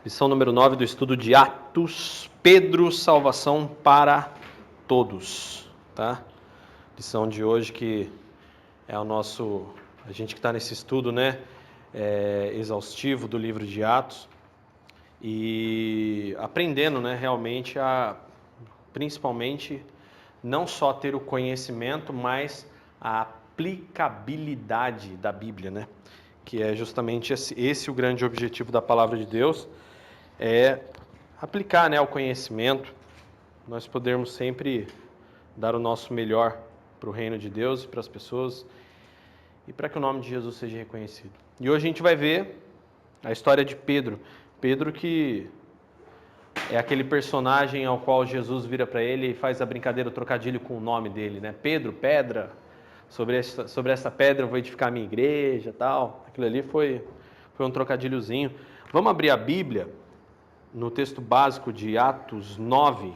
Lição número 9 do estudo de Atos, Pedro, salvação para todos, tá? Lição de hoje que é a gente que está nesse estudo, né, exaustivo do livro de Atos e aprendendo, né, realmente principalmente, não só ter o conhecimento, mas a aplicabilidade da Bíblia, né? Que é justamente esse o grande objetivo da palavra de Deus, é aplicar, né, o conhecimento, nós podermos sempre dar o nosso melhor para o reino de Deus e para as pessoas e para que o nome de Jesus seja reconhecido. E hoje a gente vai ver a história de Pedro. Pedro que é aquele personagem ao qual Jesus vira para ele e faz a brincadeira, o trocadilho com o nome dele, né? Pedro, pedra, sobre essa pedra eu vou edificar a minha igreja, tal. Aquilo ali foi um trocadilhozinho. Vamos abrir a Bíblia no texto básico de Atos 9.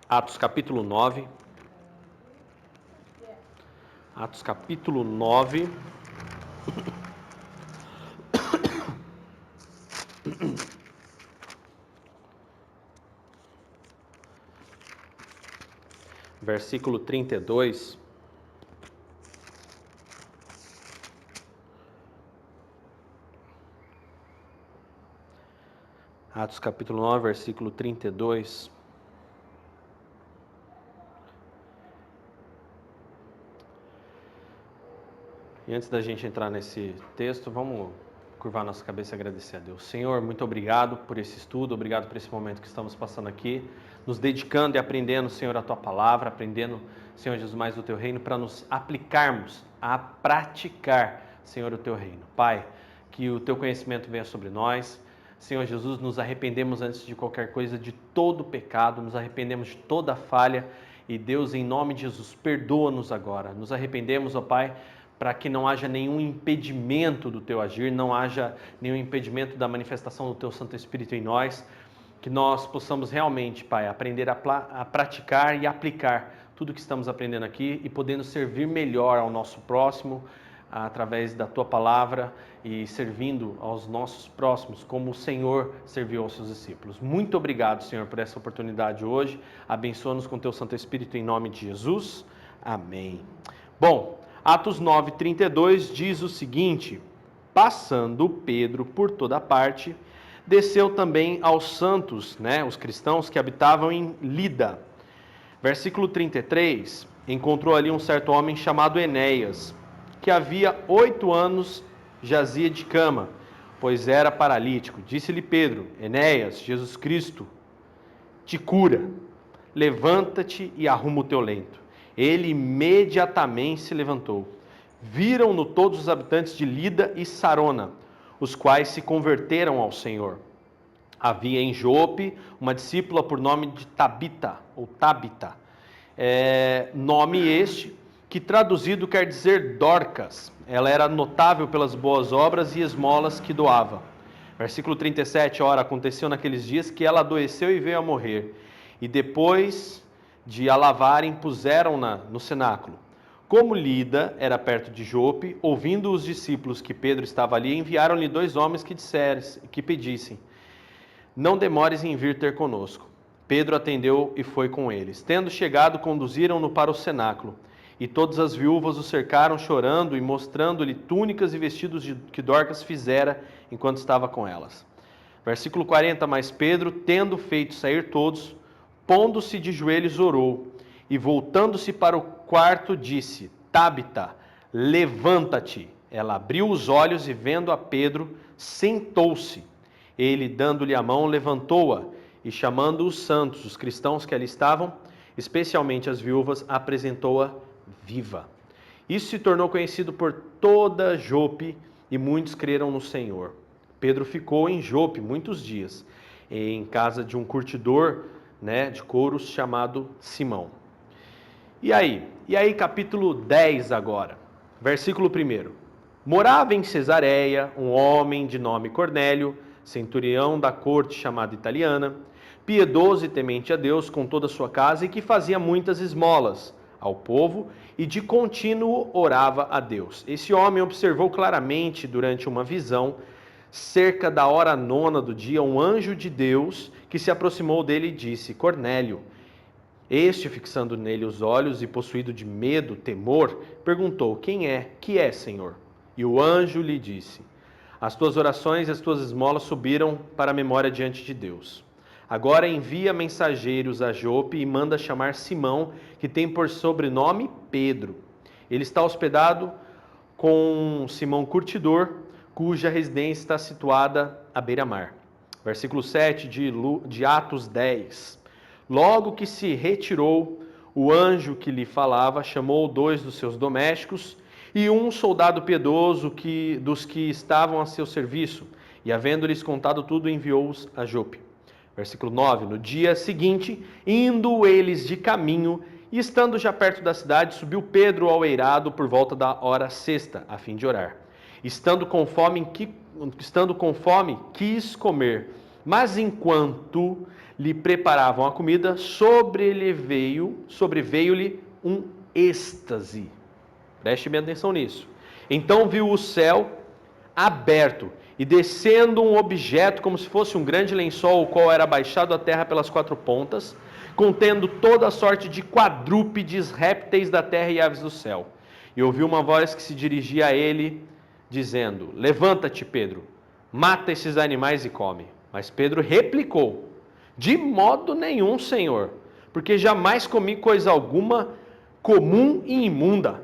Atos capítulo 9. Atos capítulo 9. Versículo 32. Atos capítulo 9, versículo 32. E antes da gente entrar nesse texto, vamos curvar nossa cabeça e agradecer a Deus. Senhor, muito obrigado por esse estudo, obrigado por esse momento que estamos passando aqui, nos dedicando e aprendendo, Senhor, a Tua palavra, aprendendo, Senhor Jesus, mais do Teu reino, para nos aplicarmos a praticar, Senhor, o Teu reino. Pai, que o Teu conhecimento venha sobre nós. Senhor Jesus, nos arrependemos antes de qualquer coisa de todo pecado, nos arrependemos de toda falha e Deus, em nome de Jesus, perdoa-nos agora. Nos arrependemos, ó Pai, para que não haja nenhum impedimento do Teu agir, não haja nenhum impedimento da manifestação do Teu Santo Espírito em nós, que nós possamos realmente, Pai, aprender a praticar e aplicar tudo que estamos aprendendo aqui e podendo servir melhor ao nosso próximo, através da Tua palavra e servindo aos nossos próximos, como o Senhor serviu aos seus discípulos. Muito obrigado, Senhor, por essa oportunidade hoje. Abençoa-nos com Teu Santo Espírito em nome de Jesus. Amém. Bom, Atos 9:32 diz o seguinte: passando Pedro por toda parte, desceu também aos santos, né, os cristãos que habitavam em Lida. Versículo 33, encontrou ali um certo homem chamado Enéas, que havia 8 anos jazia de cama, pois era paralítico. Disse-lhe Pedro: Enéas, Jesus Cristo te cura, levanta-te e arruma o teu leito. Ele imediatamente se levantou. Viram-no todos os habitantes de Lida e Sarona, os quais se converteram ao Senhor. Havia em Jope uma discípula por nome de Tabita, nome este que traduzido quer dizer Dorcas. Ela era notável pelas boas obras e esmolas que doava. Versículo 37, ora, aconteceu naqueles dias que ela adoeceu e veio a morrer. E depois de a lavarem, puseram-na no cenáculo. Como Lida era perto de Jope, ouvindo os discípulos que Pedro estava ali, enviaram-lhe 2 homens que pedissem: não demores em vir ter conosco. Pedro atendeu e foi com eles. Tendo chegado, conduziram-no para o cenáculo. E todas as viúvas o cercaram, chorando e mostrando-lhe túnicas e vestidos que Dorcas fizera enquanto estava com elas. Versículo 40, mas Pedro, tendo feito sair todos, pondo-se de joelhos, orou, e voltando-se para o quarto, disse: Tabita, levanta-te. Ela abriu os olhos e, vendo a Pedro, sentou-se. Ele, dando-lhe a mão, levantou-a, e chamando os santos, os cristãos que ali estavam, especialmente as viúvas, apresentou-a viva. Isso se tornou conhecido por toda Jope, e muitos creram no Senhor. Pedro ficou em Jope muitos dias, em casa de um curtidor, né, de couros chamado Simão. E aí, capítulo 10 agora, versículo 1. Morava em Cesareia um homem de nome Cornélio, centurião da corte chamada italiana, piedoso e temente a Deus com toda a sua casa, e que fazia muitas esmolas ao povo e de contínuo orava a Deus. Esse homem observou claramente durante uma visão cerca da hora 9 do dia, um anjo de Deus que se aproximou dele e disse: Cornélio. Este, fixando nele os olhos e possuído de medo, temor, perguntou: que é, Senhor? E o anjo lhe disse: as tuas orações e as tuas esmolas subiram para a memória diante de Deus. Agora envia mensageiros a Jope e manda chamar Simão, que tem por sobrenome Pedro. Ele está hospedado com Simão Curtidor, cuja residência está situada à beira-mar. Versículo 7 de Atos 10. Logo que se retirou, o anjo que lhe falava chamou 2 dos seus domésticos e um soldado piedoso dos que estavam a seu serviço, e havendo-lhes contado tudo, enviou-os a Jope. Versículo 9. No dia seguinte, indo eles de caminho, e estando já perto da cidade, subiu Pedro ao eirado por volta da hora 6ª, a fim de orar. Estando com fome, quis comer, mas enquanto lhe preparavam a comida, sobreveio-lhe um êxtase. Preste bem atenção nisso. Então viu o céu aberto e descendo um objeto como se fosse um grande lençol, o qual era baixado à terra pelas 4 pontas, contendo toda a sorte de quadrúpedes, répteis da terra e aves do céu. E ouviu uma voz que se dirigia a ele, dizendo: levanta-te, Pedro, mata esses animais e come. Mas Pedro replicou: de modo nenhum, Senhor, porque jamais comi coisa alguma comum e imunda.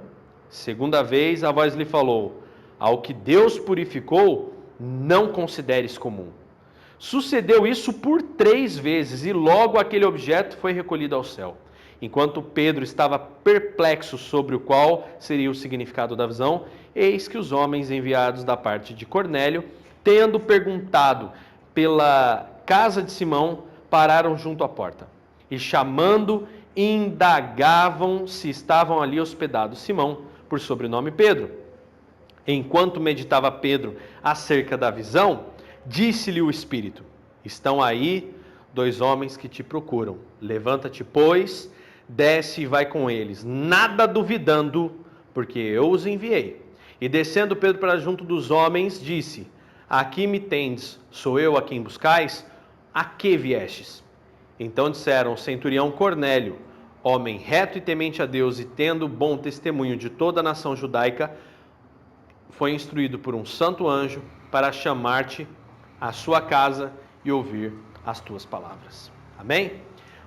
Segunda vez a voz lhe falou: ao que Deus purificou, não consideres comum. Sucedeu isso por 3 vezes, e logo aquele objeto foi recolhido ao céu. Enquanto Pedro estava perplexo sobre o qual seria o significado da visão, eis que os homens enviados da parte de Cornélio, tendo perguntado pela casa de Simão, pararam junto à porta. E chamando, indagavam se estavam ali hospedados Simão, por sobrenome Pedro. Enquanto meditava Pedro acerca da visão, disse-lhe o Espírito: estão aí 2 homens que te procuram. Levanta-te, pois, desce e vai com eles, nada duvidando, porque eu os enviei. E descendo Pedro para junto dos homens, disse: aqui me tendes, sou eu a quem buscais? A que viestes? Então disseram: o centurião Cornélio, homem reto e temente a Deus, e tendo bom testemunho de toda a nação judaica, foi instruído por um santo anjo para chamar-te à sua casa e ouvir as tuas palavras. Amém?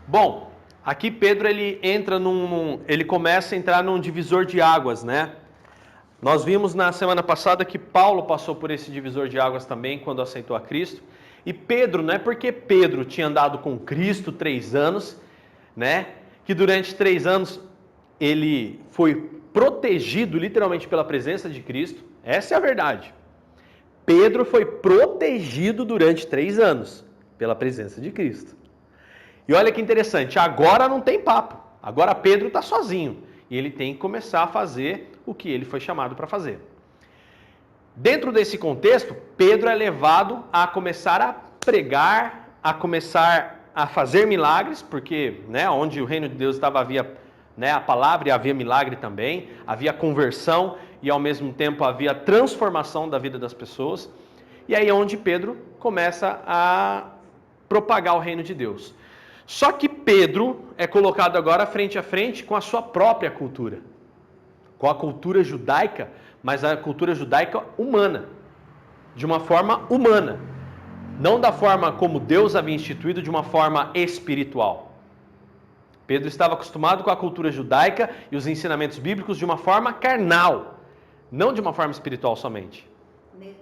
Bom, aqui Pedro ele começa a entrar num divisor de águas, né? Nós vimos na semana passada que Paulo passou por esse divisor de águas também quando aceitou a Cristo. E Pedro, não é porque Pedro tinha andado com Cristo 3 anos, né? Que durante 3 anos ele foi protegido literalmente pela presença de Cristo. Essa é a verdade. Pedro foi protegido durante 3 anos pela presença de Cristo. E olha que interessante, agora não tem papo. Agora Pedro está sozinho e ele tem que começar a fazer o que ele foi chamado para fazer. Dentro desse contexto, Pedro é levado a começar a pregar, a começar a fazer milagres, porque onde o reino de Deus estava havia a palavra e havia milagre também, havia conversão e ao mesmo tempo havia transformação da vida das pessoas. E aí é onde Pedro começa a propagar o reino de Deus. Só que Pedro é colocado agora frente a frente com a sua própria cultura, com a cultura judaica, mas a cultura judaica humana, de uma forma humana, não da forma como Deus havia instituído, de uma forma espiritual. Pedro estava acostumado com a cultura judaica e os ensinamentos bíblicos de uma forma carnal, não de uma forma espiritual somente. Nesse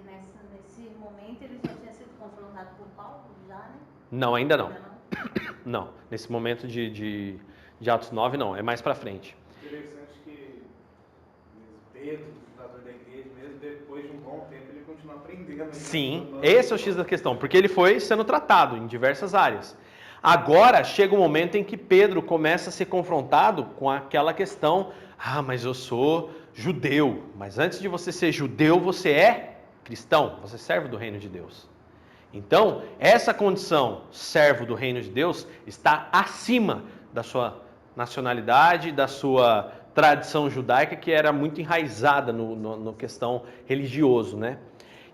momento ele já tinha sido confrontado por Paulo, já, né? Não, ainda não. Não, nesse momento de Atos 9 não, é mais para frente. Interessante que Pedro, o fundador da igreja, mesmo depois de um bom tempo, ele continua aprendendo. Sim, esse é o X da questão, porque ele foi sendo tratado em diversas áreas. Agora chega um momento em que Pedro começa a ser confrontado com aquela questão: mas eu sou judeu. Mas antes de você ser judeu, você é cristão, você é servo do reino de Deus. Então, essa condição, servo do reino de Deus, está acima da sua nacionalidade, da sua tradição judaica, que era muito enraizada no questão religioso, né?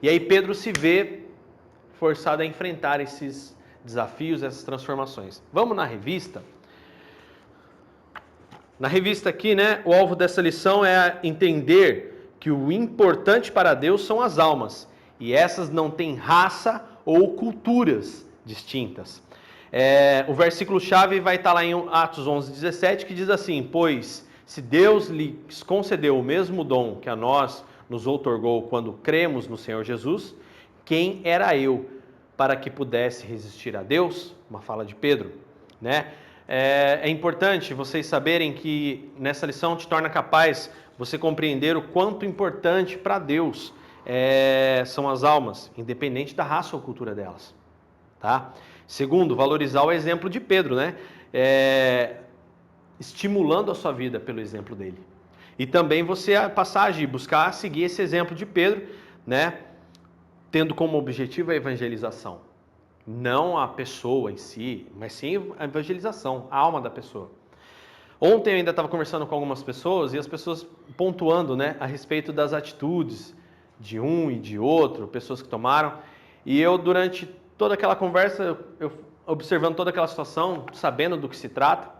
E aí Pedro se vê forçado a enfrentar esses desafios, essas transformações. Vamos na revista? Na revista aqui, né, o alvo dessa lição é entender que o importante para Deus são as almas. E essas não têm raça ou culturas distintas. O versículo-chave vai estar lá em Atos 11:17, que diz assim: pois se Deus lhes concedeu o mesmo dom que a nós nos outorgou quando cremos no Senhor Jesus, quem era eu para que pudesse resistir a Deus? Uma fala de Pedro, né? É importante vocês saberem que nessa lição te torna capaz você compreender o quanto importante para Deus são as almas, independente da raça ou cultura delas, tá? Segundo, valorizar o exemplo de Pedro, né? Estimulando a sua vida pelo exemplo dele. E também você passar a agir, buscar seguir esse exemplo de Pedro, né? Tendo como objetivo a evangelização. Não a pessoa em si, mas sim a evangelização, a alma da pessoa. Ontem eu ainda estava conversando com algumas pessoas e as pessoas pontuando, né, a respeito das atitudes de um e de outro, pessoas que tomaram. E eu, durante toda aquela conversa, eu observando toda aquela situação, sabendo do que se trata,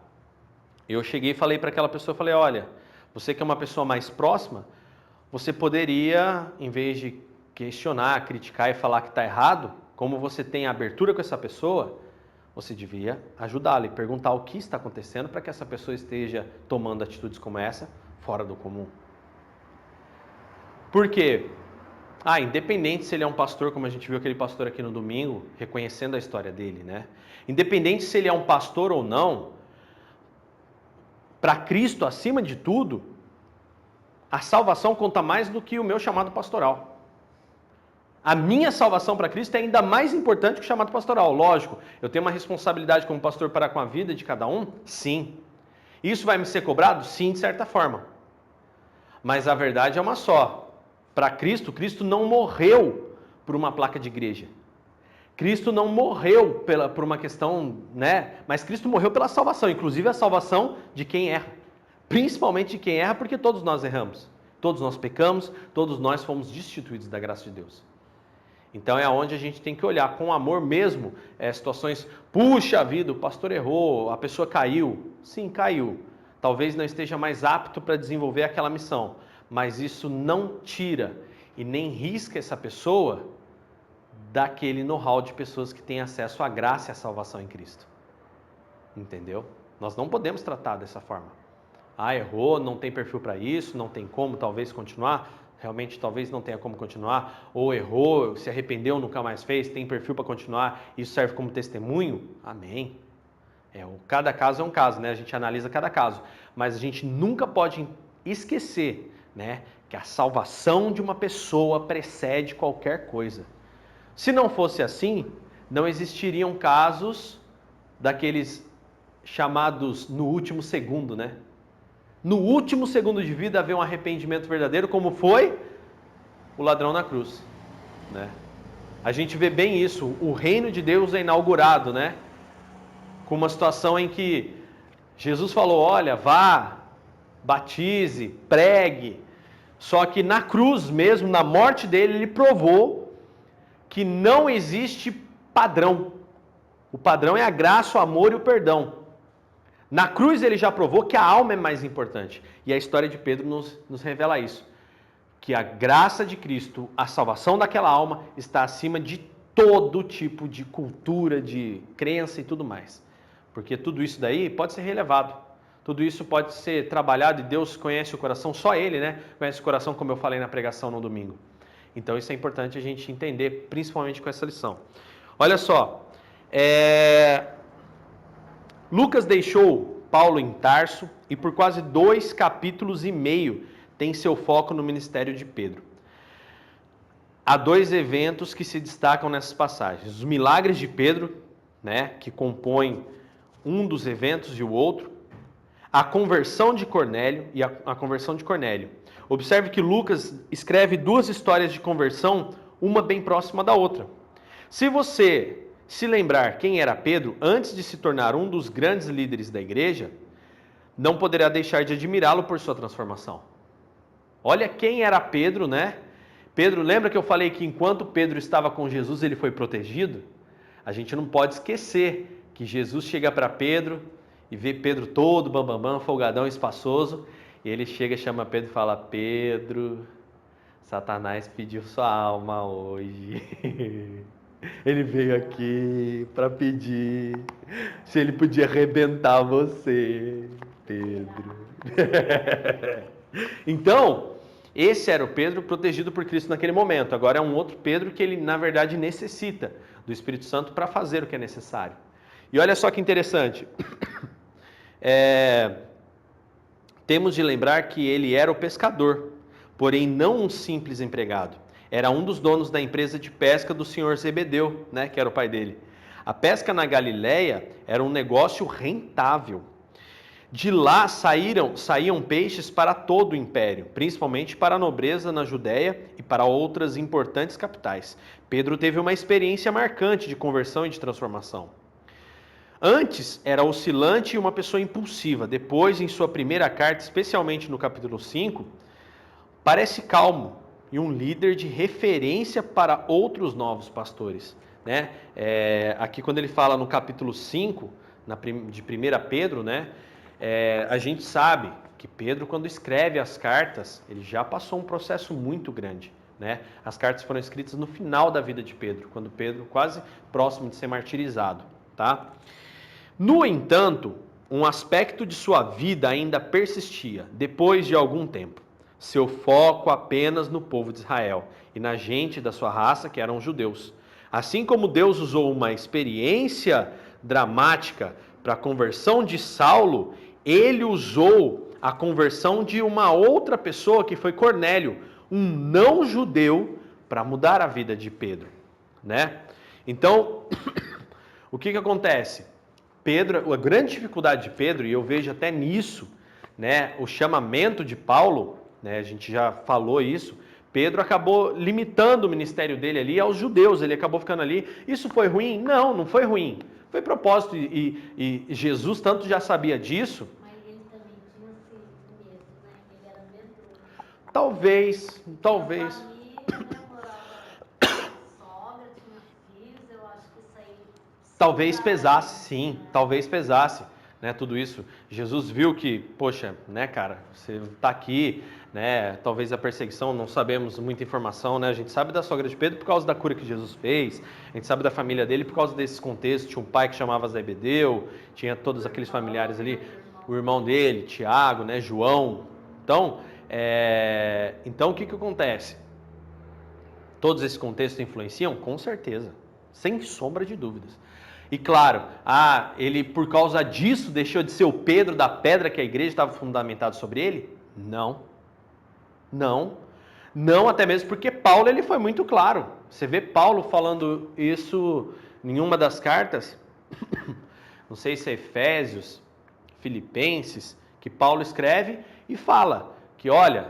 eu cheguei e falei para aquela pessoa, falei, olha, você que é uma pessoa mais próxima, você poderia, em vez de questionar, criticar e falar que está errado, como você tem abertura com essa pessoa, você devia ajudá-la e perguntar o que está acontecendo para que essa pessoa esteja tomando atitudes como essa, fora do comum. Por quê? Independente se ele é um pastor, como a gente viu aquele pastor aqui no domingo, reconhecendo a história dele, né? Independente se ele é um pastor ou não, para Cristo, acima de tudo, a salvação conta mais do que o meu chamado pastoral. A minha salvação para Cristo é ainda mais importante que o chamado pastoral. Lógico, eu tenho uma responsabilidade como pastor para com a vida de cada um? Sim. Isso vai me ser cobrado? Sim, de certa forma. Mas a verdade é uma só. Para Cristo, Cristo não morreu por uma placa de igreja. Cristo não morreu por uma questão, né? Mas Cristo morreu pela salvação, inclusive a salvação de quem erra. Principalmente de quem erra, porque todos nós erramos. Todos nós pecamos, todos nós fomos destituídos da graça de Deus. Então é onde a gente tem que olhar com amor mesmo, situações, puxa vida, o pastor errou, a pessoa caiu. Sim, caiu. Talvez não esteja mais apto para desenvolver aquela missão, mas isso não tira e nem risca essa pessoa daquele know-how de pessoas que têm acesso à graça e à salvação em Cristo. Entendeu? Nós não podemos tratar dessa forma. Errou, não tem perfil para isso, não tem como talvez continuar. Realmente talvez não tenha como continuar, ou errou, se arrependeu, nunca mais fez, tem perfil para continuar, isso serve como testemunho? Amém. Cada caso é um caso, né? A gente analisa cada caso, mas a gente nunca pode esquecer, né, que a salvação de uma pessoa precede qualquer coisa. Se não fosse assim, não existiriam casos daqueles chamados no último segundo, né? No último segundo de vida haver um arrependimento verdadeiro, como foi o ladrão na cruz, né? A gente vê bem isso, o reino de Deus é inaugurado, né? Com uma situação em que Jesus falou, olha, vá, batize, pregue. Só que na cruz mesmo, na morte dele, ele provou que não existe padrão. O padrão é a graça, o amor e o perdão. Na cruz ele já provou que a alma é mais importante. E a história de Pedro nos revela isso. Que a graça de Cristo, a salvação daquela alma, está acima de todo tipo de cultura, de crença e tudo mais. Porque tudo isso daí pode ser relevado. Tudo isso pode ser trabalhado e Deus conhece o coração, só Ele, né? Conhece o coração, como eu falei na pregação no domingo. Então isso é importante a gente entender, principalmente com essa lição. Olha só, Lucas deixou Paulo em Tarso e por quase 2 capítulos e meio tem seu foco no ministério de Pedro. Há 2 eventos que se destacam nessas passagens. Os milagres de Pedro, né, que compõem um dos eventos e o outro. A conversão de Cornélio e a conversão de Cornélio. Observe que Lucas escreve 2 histórias de conversão, uma bem próxima da outra. Se você se lembrar quem era Pedro antes de se tornar um dos grandes líderes da igreja, não poderá deixar de admirá-lo por sua transformação. Olha quem era Pedro, né? Pedro, lembra que eu falei que enquanto Pedro estava com Jesus, ele foi protegido? A gente não pode esquecer que Jesus chega para Pedro e vê Pedro todo bambambam, folgadão, espaçoso, e ele chega, chama Pedro e fala: Pedro, Satanás pediu sua alma hoje. Ele veio aqui para pedir se ele podia arrebentar você, Pedro. Então, esse era o Pedro protegido por Cristo naquele momento. Agora é um outro Pedro que ele, na verdade, necessita do Espírito Santo para fazer o que é necessário. E olha só que interessante. Temos de lembrar que ele era o pescador, porém não um simples empregado. Era um dos donos da empresa de pesca do senhor Zebedeu, né, que era o pai dele. A pesca na Galileia era um negócio rentável. De lá saíam peixes para todo o império, principalmente para a nobreza na Judéia e para outras importantes capitais. Pedro teve uma experiência marcante de conversão e de transformação. Antes era oscilante e uma pessoa impulsiva. Depois, em sua primeira carta, especialmente no capítulo 5, parece calmo e um líder de referência para outros novos pastores, né? Aqui quando ele fala no capítulo 5, de 1 Pedro, né? A gente sabe que Pedro, quando escreve as cartas, ele já passou um processo muito grande, né? As cartas foram escritas no final da vida de Pedro, quando Pedro quase próximo de ser martirizado, tá? No entanto, um aspecto de sua vida ainda persistia, depois de algum tempo. Seu foco apenas no povo de Israel e na gente da sua raça, que eram os judeus. Assim como Deus usou uma experiência dramática para a conversão de Saulo, ele usou a conversão de uma outra pessoa, que foi Cornélio, um não-judeu, para mudar a vida de Pedro, né? Então, o que acontece? Pedro, a grande dificuldade de Pedro, e eu vejo até nisso, né, o chamamento de Paulo, né, a gente já falou isso, Pedro acabou limitando o ministério dele ali aos judeus, ele acabou ficando ali. Isso foi ruim? Não, não foi ruim. Foi propósito e Jesus tanto já sabia disso. Mas ele também tinha esse medo, né? Ele era medroso. Talvez. A família, né, morava com a sogra, tinha filhos, eu acho que isso aí... Talvez pesasse, sim, talvez pesasse, né, tudo isso. Jesus viu que, poxa, né, cara, você está aqui, né, talvez a perseguição, não sabemos muita informação, né, a gente sabe da sogra de Pedro por causa da cura que Jesus fez, a gente sabe da família dele por causa desses contextos, tinha um pai que chamava Zebedeu, tinha todos aqueles familiares ali, o irmão dele, Tiago, né, João. Então, o que acontece? Todos esses contextos influenciam? Com certeza, sem sombra de dúvidas. E claro, ele por causa disso deixou de ser o Pedro da pedra que a igreja estava fundamentada sobre ele? Não, até mesmo porque Paulo ele foi muito claro. Você vê Paulo falando isso em uma das cartas, não sei se é Efésios, Filipenses, que Paulo escreve e fala que, olha,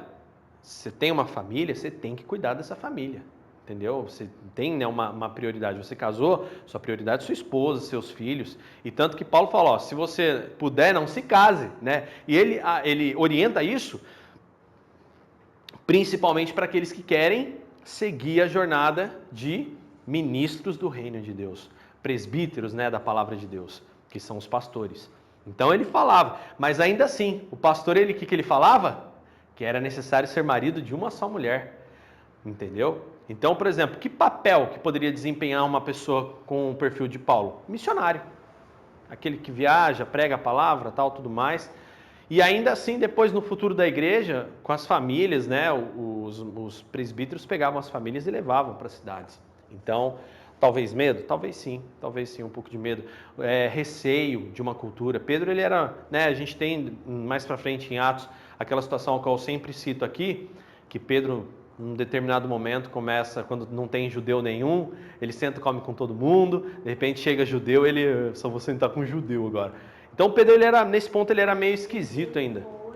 você tem uma família, você tem que cuidar dessa família. Entendeu? Você tem, né, uma prioridade. Você casou, sua prioridade é sua esposa, seus filhos. E tanto que Paulo fala, ó, se você puder, não se case, né? E ele orienta isso principalmente para aqueles que querem seguir a jornada de ministros do reino de Deus, presbíteros, né, da palavra de Deus, que são os pastores. Então ele falava, mas ainda assim, o pastor, o que ele falava? Que era necessário ser marido de uma só mulher. Entendeu? Então, por exemplo, que papel que poderia desempenhar uma pessoa com o perfil de Paulo? Missionário. Aquele que viaja, prega a palavra, tal, tudo mais. E ainda assim, depois no futuro da igreja, com as famílias, né, os presbíteros pegavam as famílias e levavam para as cidades. Então, talvez medo? Talvez sim, um pouco de medo. Receio de uma cultura. Pedro, ele era, né, a gente tem mais para frente em Atos, aquela situação que eu sempre cito aqui, que Pedro, num determinado momento, começa, quando não tem judeu nenhum, ele senta e come com todo mundo, de repente chega judeu, ele, só vou sentar com um judeu agora. Então Pedro, nesse ponto, ele era meio esquisito ainda. Foi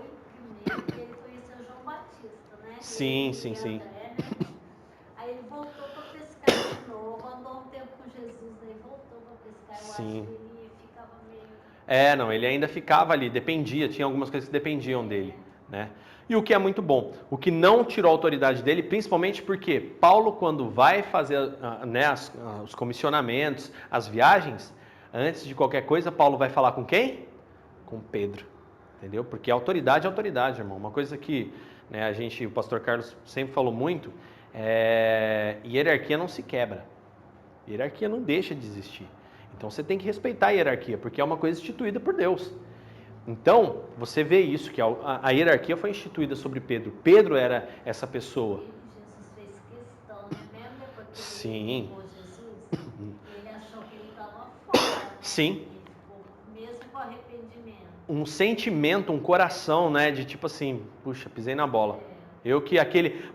primeiro que ele conheceu João Batista, né? Sim. Aí ele voltou para pescar de novo, andou um tempo com Jesus, daí voltou para pescar. Eu acho que ele ficava meio... Não, ele ainda ficava ali, dependia, tinha algumas coisas que dependiam dele, né? E o que é muito bom. O que não tirou a autoridade dele, principalmente porque Paulo, quando vai fazer, né, os comissionamentos, as viagens, antes de qualquer coisa, Paulo vai falar com quem? Com Pedro, entendeu? Porque autoridade é autoridade, irmão. Uma coisa que, né, o pastor Carlos sempre falou muito, hierarquia não se quebra. Hierarquia não deixa de existir. Então você tem que respeitar a hierarquia, porque é uma coisa instituída por Deus. Então, você vê isso, que a hierarquia foi instituída sobre Pedro. Pedro era essa pessoa. Jesus fez questão, né? Mesmo depois que Sim. ele levou Jesus, ele achou que ele estava fora. Sim. Ele ficou, mesmo com arrependimento. Um sentimento, um coração, né? De tipo assim, puxa, pisei na bola.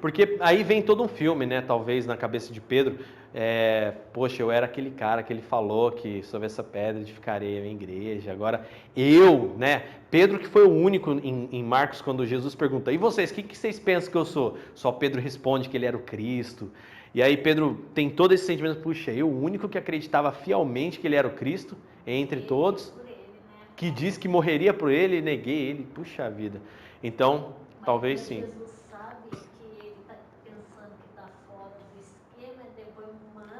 Porque aí vem todo um filme, né? Talvez na cabeça de Pedro. Poxa, eu era aquele cara que ele falou que sobre essa pedra edificarei a minha igreja. Agora eu, né? Pedro que foi o único em Marcos quando Jesus pergunta: e vocês, o que vocês pensam que eu sou? Só Pedro responde que ele era o Cristo. E aí Pedro tem todo esse sentimento: puxa, eu o único que acreditava fielmente que ele era o Cristo entre todos, que disse que morreria por ele, neguei ele. Puxa vida. Então, talvez sim. Jesus sabe que ele está pensando que está fora do esquema, depois manda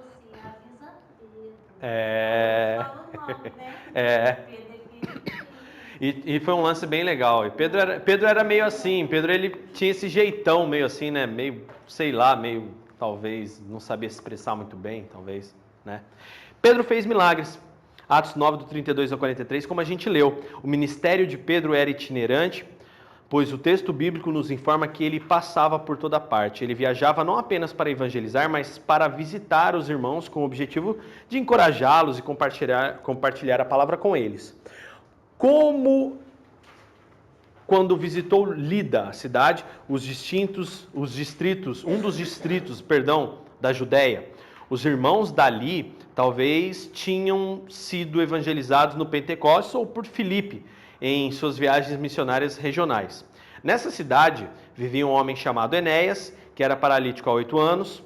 assim, avisa Pedro. Fala o nome, né? E foi um lance bem legal. E Pedro era meio assim. Pedro, ele tinha esse jeitão meio assim, né? Meio, sei lá, meio, talvez, não sabia se expressar muito bem, talvez, né? Pedro fez milagres. Atos 9, do 32 ao 43, como a gente leu. O ministério de Pedro era itinerante, pois o texto bíblico nos informa que ele passava por toda parte. Ele viajava não apenas para evangelizar, mas para visitar os irmãos com o objetivo de encorajá-los e compartilhar a palavra com eles. Como quando visitou Lida, a cidade, um dos distritos, da Judéia. Os irmãos dali talvez tinham sido evangelizados no Pentecostes ou por Filipe em suas viagens missionárias regionais. Nessa cidade vivia um homem chamado Enéas, que era paralítico há 8 anos,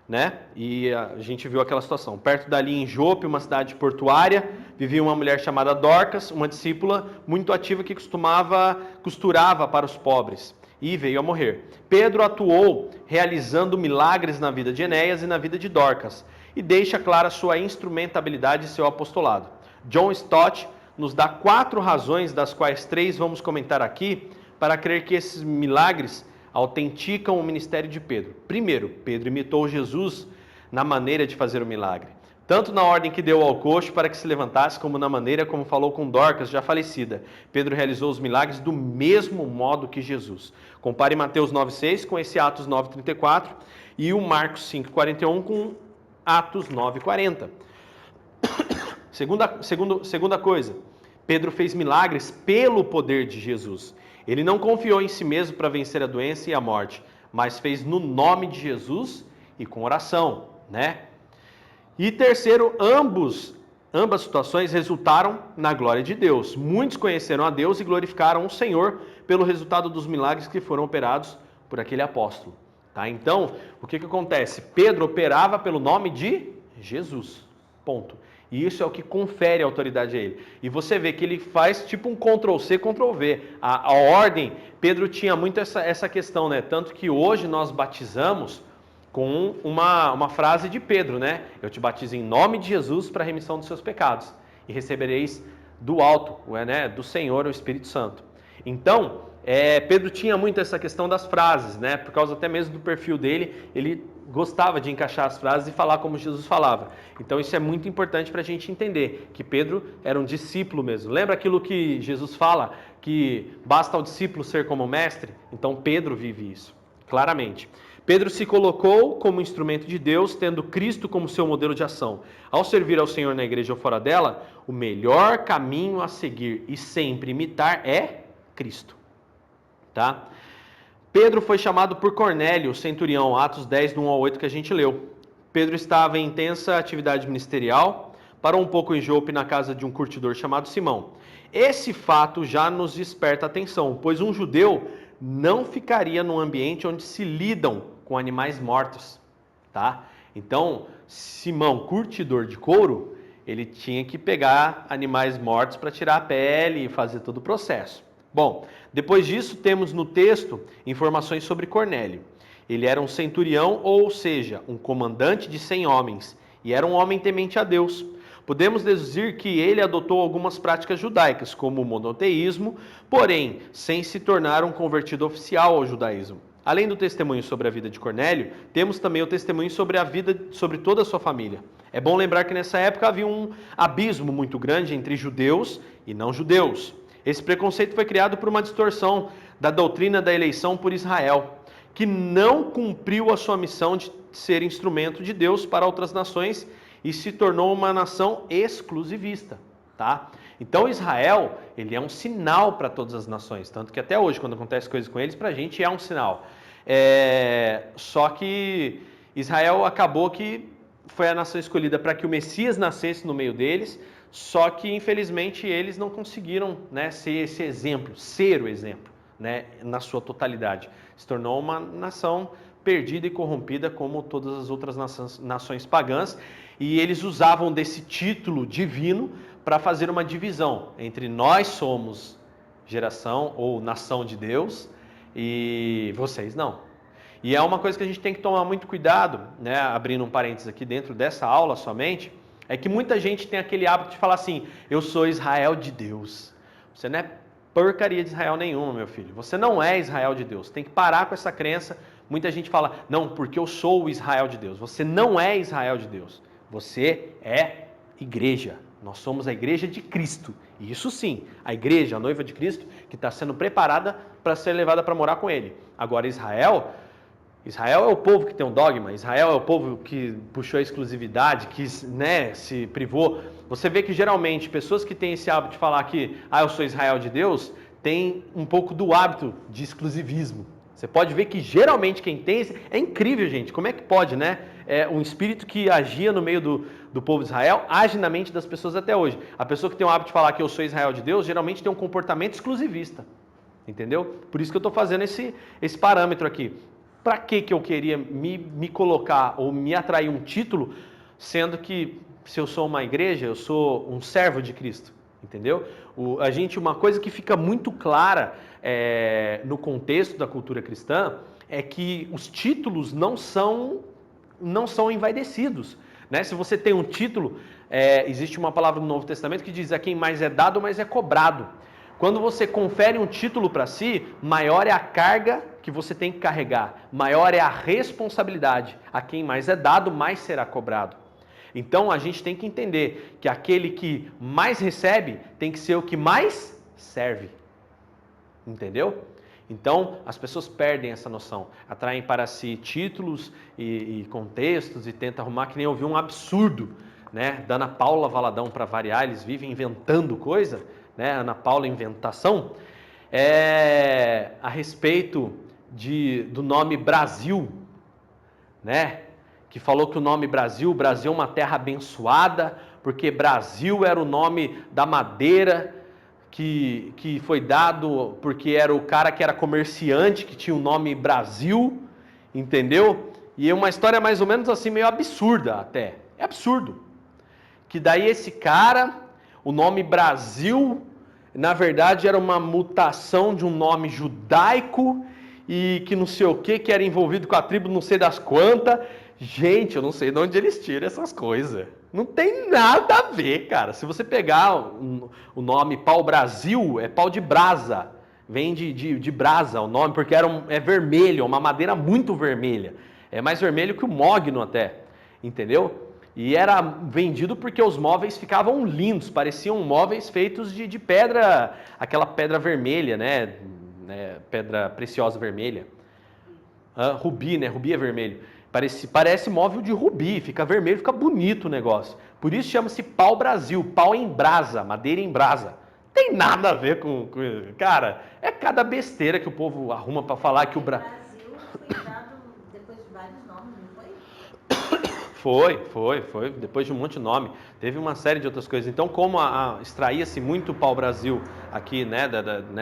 né? E a gente viu aquela situação. Perto dali em Jope, uma cidade portuária, vivia uma mulher chamada Dorcas, uma discípula muito ativa que costurava para os pobres, e veio a morrer. Pedro atuou realizando milagres na vida de Enéas e na vida de Dorcas, e deixa clara sua instrumentabilidade e seu apostolado. John Stott nos dá 4 razões, das quais 3 vamos comentar aqui, para crer que esses milagres autenticam o ministério de Pedro. Primeiro, Pedro imitou Jesus na maneira de fazer o milagre, tanto na ordem que deu ao coxo para que se levantasse, como na maneira como falou com Dorcas, já falecida. Pedro realizou os milagres do mesmo modo que Jesus. Compare Mateus 9,6 com esse Atos 9,34 e o Marcos 5,41 com Atos 9,40. Segunda coisa, Pedro fez milagres pelo poder de Jesus. Ele não confiou em si mesmo para vencer a doença e a morte, mas fez no nome de Jesus e com oração, né? E terceiro, ambas situações resultaram na glória de Deus. Muitos conheceram a Deus e glorificaram o Senhor pelo resultado dos milagres que foram operados por aquele apóstolo. Tá? Então, o que acontece? Pedro operava pelo nome de Jesus. Ponto. E isso é o que confere autoridade a ele. E você vê que ele faz tipo um Ctrl-C, Ctrl-V. A ordem, Pedro tinha muito essa questão, né? Tanto que hoje nós batizamos com uma frase de Pedro, né? Eu te batizo em nome de Jesus para a remissão dos seus pecados. E recebereis do alto, né? Do Senhor, o Espírito Santo. Então, Pedro tinha muito essa questão das frases, né? Por causa até mesmo do perfil dele, ele gostava de encaixar as frases e falar como Jesus falava. Então isso é muito importante para a gente entender, que Pedro era um discípulo mesmo. Lembra aquilo que Jesus fala, que basta ao discípulo ser como o mestre? Então Pedro vive isso, claramente. Pedro se colocou como instrumento de Deus, tendo Cristo como seu modelo de ação. Ao servir ao Senhor na igreja ou fora dela, o melhor caminho a seguir e sempre imitar é Cristo. Tá? Pedro foi chamado por Cornélio, o centurião, Atos 10, do 1 ao 8, que a gente leu. Pedro estava em intensa atividade ministerial, parou um pouco em Jope na casa de um curtidor chamado Simão. Esse fato já nos desperta atenção, pois um judeu não ficaria num ambiente onde se lidam com animais mortos. Tá? Então, Simão, curtidor de couro, ele tinha que pegar animais mortos para tirar a pele e fazer todo o processo. Bom, depois disso temos no texto informações sobre Cornélio. Ele era um centurião, ou seja, um comandante de 100 homens, e era um homem temente a Deus. Podemos deduzir que ele adotou algumas práticas judaicas, como o monoteísmo, porém, sem se tornar um convertido oficial ao judaísmo. Além do testemunho sobre a vida de Cornélio, temos também o testemunho sobre a vida, sobre toda a sua família. É bom lembrar que nessa época havia um abismo muito grande entre judeus e não judeus. Esse preconceito foi criado por uma distorção da doutrina da eleição por Israel, que não cumpriu a sua missão de ser instrumento de Deus para outras nações e se tornou uma nação exclusivista, tá? Então Israel, ele é um sinal para todas as nações, tanto que até hoje, quando acontece coisas com eles, para a gente é um sinal. Só que Israel acabou que foi a nação escolhida para que o Messias nascesse no meio deles, só que infelizmente eles não conseguiram, né, ser esse exemplo, ser o exemplo, né, na sua totalidade. Se tornou uma nação perdida e corrompida como todas as outras nações pagãs, e eles usavam desse título divino para fazer uma divisão entre nós somos geração ou nação de Deus e vocês não. E é uma coisa que a gente tem que tomar muito cuidado, né, abrindo um parênteses aqui dentro dessa aula somente, é que muita gente tem aquele hábito de falar assim, eu sou Israel de Deus. Você não é porcaria de Israel nenhuma, meu filho. Você não é Israel de Deus. Tem que parar com essa crença. Muita gente fala, não, porque eu sou o Israel de Deus. Você não é Israel de Deus. Você é igreja. Nós somos a igreja de Cristo. E isso sim, a igreja, a noiva de Cristo, que está sendo preparada para ser levada para morar com ele. Agora, Israel é o povo que tem um dogma, Israel é o povo que puxou a exclusividade, que, né, se privou. Você vê que geralmente pessoas que têm esse hábito de falar que eu sou Israel de Deus, tem um pouco do hábito de exclusivismo. Você pode ver que geralmente quem tem esse... É incrível, gente, como é que pode, né? Um espírito que agia no meio do povo de Israel, age na mente das pessoas até hoje. A pessoa que tem o hábito de falar que eu sou Israel de Deus, geralmente tem um comportamento exclusivista. Entendeu? Por isso que eu estou fazendo esse parâmetro aqui. Para que eu queria me colocar ou me atrair um título, sendo que se eu sou uma igreja, eu sou um servo de Cristo, entendeu? Uma coisa que fica muito clara no contexto da cultura cristã é que os títulos não são envaidecidos, né? Se você tem um título, existe uma palavra no Novo Testamento que diz a quem mais é dado, mais é cobrado. Quando você confere um título para si, maior é a carga que você tem que carregar, maior é a responsabilidade. A quem mais é dado, mais será cobrado. Então a gente tem que entender que aquele que mais recebe tem que ser o que mais serve. Entendeu? Então as pessoas perdem essa noção, atraem para si títulos e contextos e tentam arrumar, que nem eu vi um absurdo, né? Da Ana Paula Valadão, para variar, eles vivem inventando coisa, né? Ana Paula Inventação, a respeito do nome Brasil, né? Que falou que o nome Brasil é uma terra abençoada, porque Brasil era o nome da madeira que foi dado porque era o cara que era comerciante, que tinha o nome Brasil, entendeu? E é uma história mais ou menos assim, meio absurda até, é absurdo. Que daí esse cara, o nome Brasil, na verdade era uma mutação de um nome judaico e que não sei o que era envolvido com a tribo não sei das quantas. Gente, eu não sei de onde eles tiram essas coisas. Não tem nada a ver, cara. Se você pegar o nome pau-brasil, é pau de brasa. Vem de brasa o nome, porque é vermelho, é uma madeira muito vermelha. É mais vermelho que o mogno até, entendeu? E era vendido porque os móveis ficavam lindos, pareciam móveis feitos de pedra, aquela pedra vermelha, né? Pedra preciosa vermelha. Rubi, né? Rubi é vermelho. Parece móvel de rubi, fica vermelho, fica bonito o negócio. Por isso chama-se pau-brasil, pau em brasa, madeira em brasa. Não tem nada a ver com... Cara, é cada besteira que o povo arruma para falar que o Brasil foi dado depois de vários nomes, não foi? Foi, depois de um monte de nome. Teve uma série de outras coisas. Então, como extraía-se muito pau-brasil aqui, né,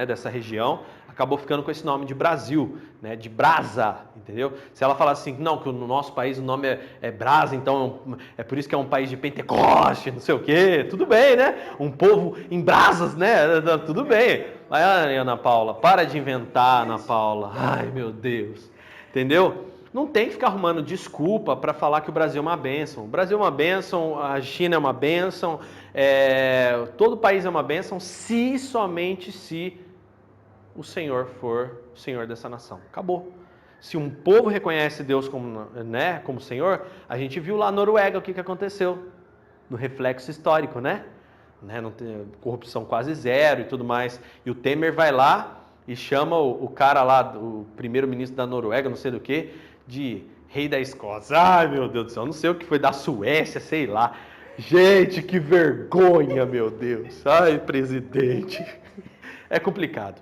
dessa região, acabou ficando com esse nome de Brasil, né, de brasa, entendeu? Se ela falasse assim, não, que no nosso país o nome é brasa, então é por isso que é um país de Pentecoste, não sei o quê, tudo bem, né? Um povo em brasas, né? Tudo bem. Vai, Ana Paula, para de inventar, Ana Paula. Ai, meu Deus. Entendeu? Não tem que ficar arrumando desculpa para falar que o Brasil é uma bênção. O Brasil é uma bênção, a China é uma bênção, todo país é uma bênção, somente se o Senhor for o Senhor dessa nação. Acabou. Se um povo reconhece Deus como Senhor, a gente viu lá na Noruega o que aconteceu. No reflexo histórico, né? Não tem corrupção quase zero e tudo mais. E o Temer vai lá e chama o cara lá, o primeiro-ministro da Noruega, não sei do que, de rei da Escócia. Ai, meu Deus do céu, não sei o que foi da Suécia, sei lá. Gente, que vergonha, meu Deus. Ai, presidente. É complicado.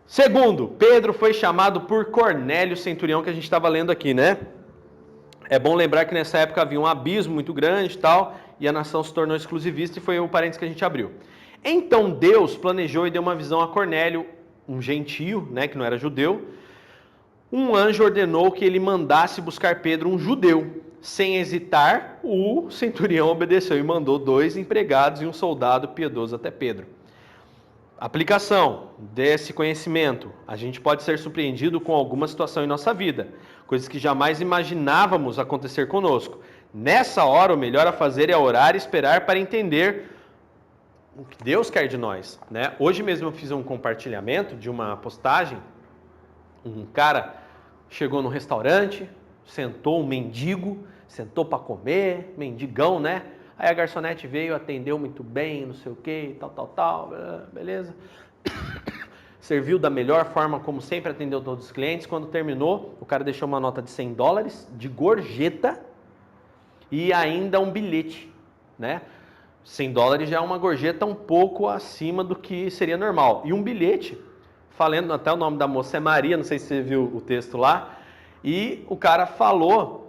Segundo, Pedro foi chamado por Cornélio, centurião, que a gente estava lendo aqui, né? É bom lembrar que nessa época havia um abismo muito grande e tal, e a nação se tornou exclusivista, e foi o parênteses que a gente abriu. Então Deus planejou e deu uma visão a Cornélio, um gentio, né, que não era judeu. Um anjo ordenou que ele mandasse buscar Pedro, um judeu. Sem hesitar, o centurião obedeceu e mandou 2 empregados e um soldado piedoso até Pedro. Aplicação desse conhecimento. A gente pode ser surpreendido com alguma situação em nossa vida, coisas que jamais imaginávamos acontecer conosco. Nessa hora, o melhor a fazer é orar e esperar para entender o que Deus quer de nós, né? Hoje mesmo eu fiz um compartilhamento de uma postagem. Um cara chegou no restaurante, sentou um mendigo, sentou para comer, mendigão, né? Aí a garçonete veio, atendeu muito bem, não sei o que, tal, beleza. Serviu da melhor forma, como sempre, atendeu todos os clientes. Quando terminou, o cara deixou uma nota de $100 de gorjeta e ainda um bilhete, né? $100 já é uma gorjeta um pouco acima do que seria normal. E um bilhete, falando até o nome da moça é Maria, não sei se você viu o texto lá, e o cara falou,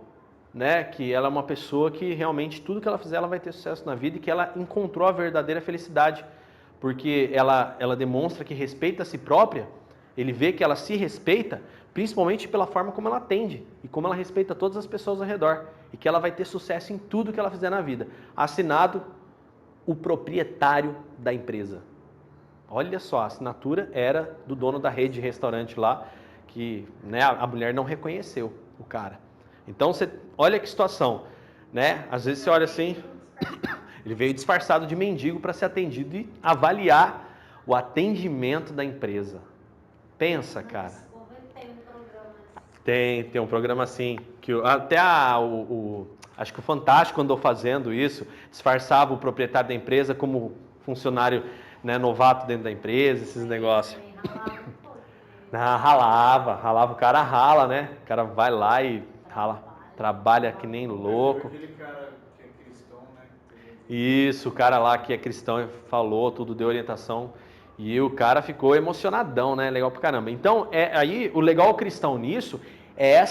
né, que ela é uma pessoa que realmente tudo que ela fizer ela vai ter sucesso na vida e que ela encontrou a verdadeira felicidade, porque ela demonstra que respeita a si própria, ele vê que ela se respeita, principalmente pela forma como ela atende e como ela respeita todas as pessoas ao redor e que ela vai ter sucesso em tudo que ela fizer na vida. Assinado o proprietário da empresa. Olha só, a assinatura era do dono da rede de restaurante lá, que, né, a mulher não reconheceu o cara. Então, você olha que situação, né? Às vezes você olha assim, ele veio disfarçado de mendigo para ser atendido e avaliar o atendimento da empresa. Pensa, cara. Tem um programa assim, que até acho que o Fantástico andou fazendo isso, disfarçava o proprietário da empresa como funcionário, né, novato dentro da empresa, esses negócios. Ralava, o cara rala, né? O cara vai lá e rala, trabalha que nem louco. Aquele cara que é cristão, né? Isso, o cara lá que é cristão falou, tudo deu orientação. E o cara ficou emocionadão, né? Legal pra caramba. Então, aí o legal cristão nisso é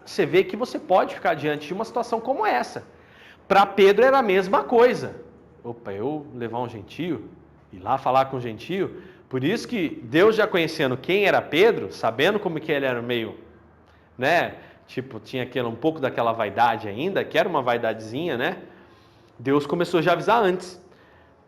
você vê que você pode ficar diante de uma situação como essa. Para Pedro era a mesma coisa. Opa, eu levar um gentio, ir lá falar com um gentio. Por isso que Deus, já conhecendo quem era Pedro, sabendo como que ele era meio, né? Tipo, tinha um pouco daquela vaidade ainda, que era uma vaidadezinha, né? Deus começou já a avisar antes.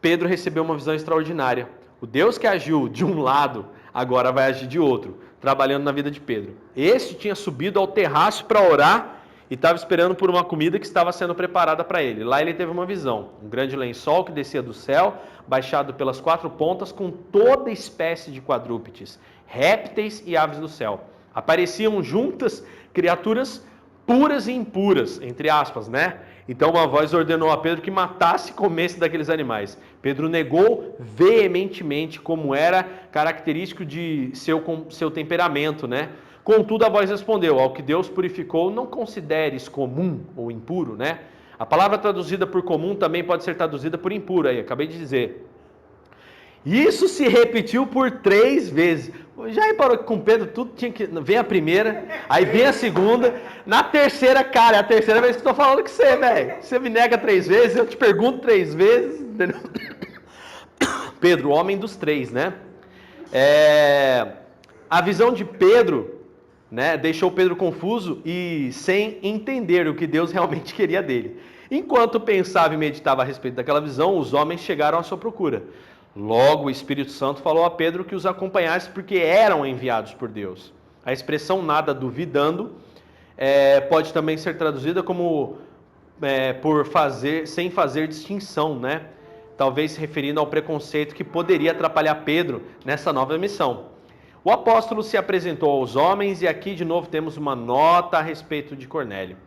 Pedro recebeu uma visão extraordinária. O Deus que agiu de um lado, agora vai agir de outro, trabalhando na vida de Pedro. Este tinha subido ao terraço para orar e estava esperando por uma comida que estava sendo preparada para ele. Lá ele teve uma visão, um grande lençol que descia do céu, baixado pelas 4 pontas, com toda espécie de quadrúpedes, répteis e aves do céu. Apareciam juntas criaturas puras e impuras, entre aspas, né? Então uma voz ordenou a Pedro que matasse e comesse daqueles animais. Pedro negou veementemente, como era característico de seu temperamento, né? Contudo, a voz respondeu: ao que Deus purificou, não consideres comum ou impuro, né? A palavra traduzida por comum também pode ser traduzida por impuro, aí, acabei de dizer. Isso se repetiu por 3 vezes. Já reparou que com Pedro tudo tinha que... Vem a primeira, aí vem a segunda, na terceira, cara, é a terceira vez que eu estou falando com você, velho. Você me nega 3 vezes, eu te pergunto 3 vezes, entendeu? Pedro, o homem dos 3, né? A visão de Pedro, né, deixou Pedro confuso e sem entender o que Deus realmente queria dele. Enquanto pensava e meditava a respeito daquela visão, os homens chegaram à sua procura. Logo, o Espírito Santo falou a Pedro que os acompanhasse porque eram enviados por Deus. A expressão nada duvidando pode também ser traduzida como sem fazer distinção, né? Talvez se referindo ao preconceito que poderia atrapalhar Pedro nessa nova missão. O apóstolo se apresentou aos homens e aqui de novo temos uma nota a respeito de Cornélio.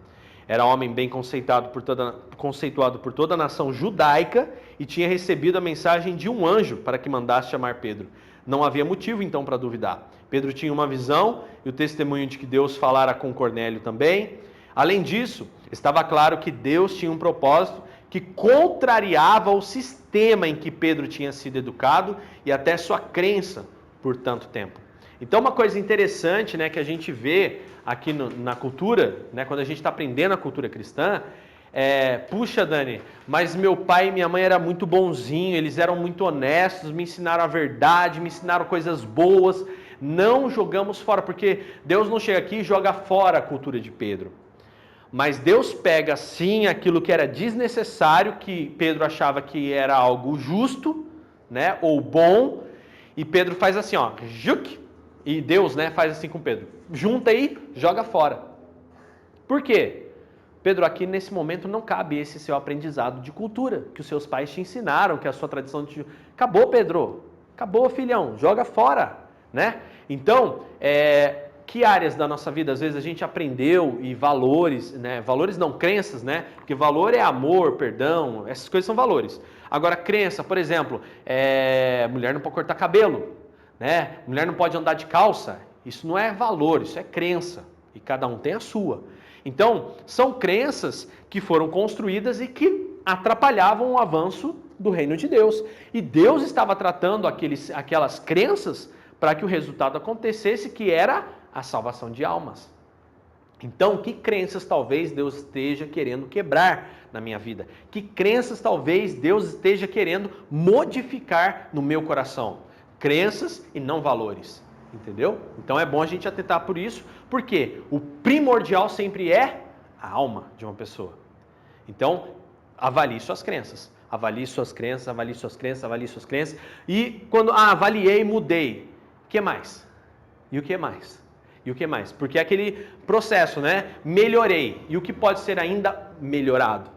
Era homem bem conceituado por toda a nação judaica e tinha recebido a mensagem de um anjo para que mandasse chamar Pedro. Não havia motivo então para duvidar. Pedro tinha uma visão e o testemunho de que Deus falara com Cornélio também. Além disso, estava claro que Deus tinha um propósito que contrariava o sistema em que Pedro tinha sido educado e até sua crença por tanto tempo. Então, uma coisa interessante, né, que a gente vê aqui na cultura, né, quando a gente está aprendendo a cultura cristã, puxa, Dani, mas meu pai e minha mãe eram muito bonzinhos, eles eram muito honestos, me ensinaram a verdade, me ensinaram coisas boas, não jogamos fora, porque Deus não chega aqui e joga fora a cultura de Pedro. Mas Deus pega sim aquilo que era desnecessário, que Pedro achava que era algo justo, né, ou bom, e Pedro faz assim, ó, juk, e Deus, né, faz assim com Pedro, junta aí, joga fora. Por quê? Pedro, aqui nesse momento não cabe esse seu aprendizado de cultura, que os seus pais te ensinaram, que a sua tradição te... Acabou, Pedro, acabou, filhão, joga fora, né? Então, que áreas da nossa vida, às vezes, a gente aprendeu e valores, né? Valores não, crenças, né? Porque valor é amor, perdão, essas coisas são valores. Agora, crença, por exemplo, mulher não pode cortar cabelo, né? Mulher não pode andar de calça. Isso não é valor, isso é crença. E cada um tem a sua. Então, são crenças que foram construídas e que atrapalhavam o avanço do reino de Deus. E Deus estava tratando aquelas crenças para que o resultado acontecesse, que era a salvação de almas. Então, que crenças talvez Deus esteja querendo quebrar na minha vida? Que crenças talvez Deus esteja querendo modificar no meu coração? Crenças e não valores. Entendeu? Então é bom a gente atentar por isso, porque o primordial sempre é a alma de uma pessoa. Então, avalie suas crenças. Avalie suas crenças, avalie suas crenças, avalie suas crenças. E quando avaliei, mudei. O que mais? E o que mais? E o que mais? Porque é aquele processo, né? Melhorei. E o que pode ser ainda melhorado?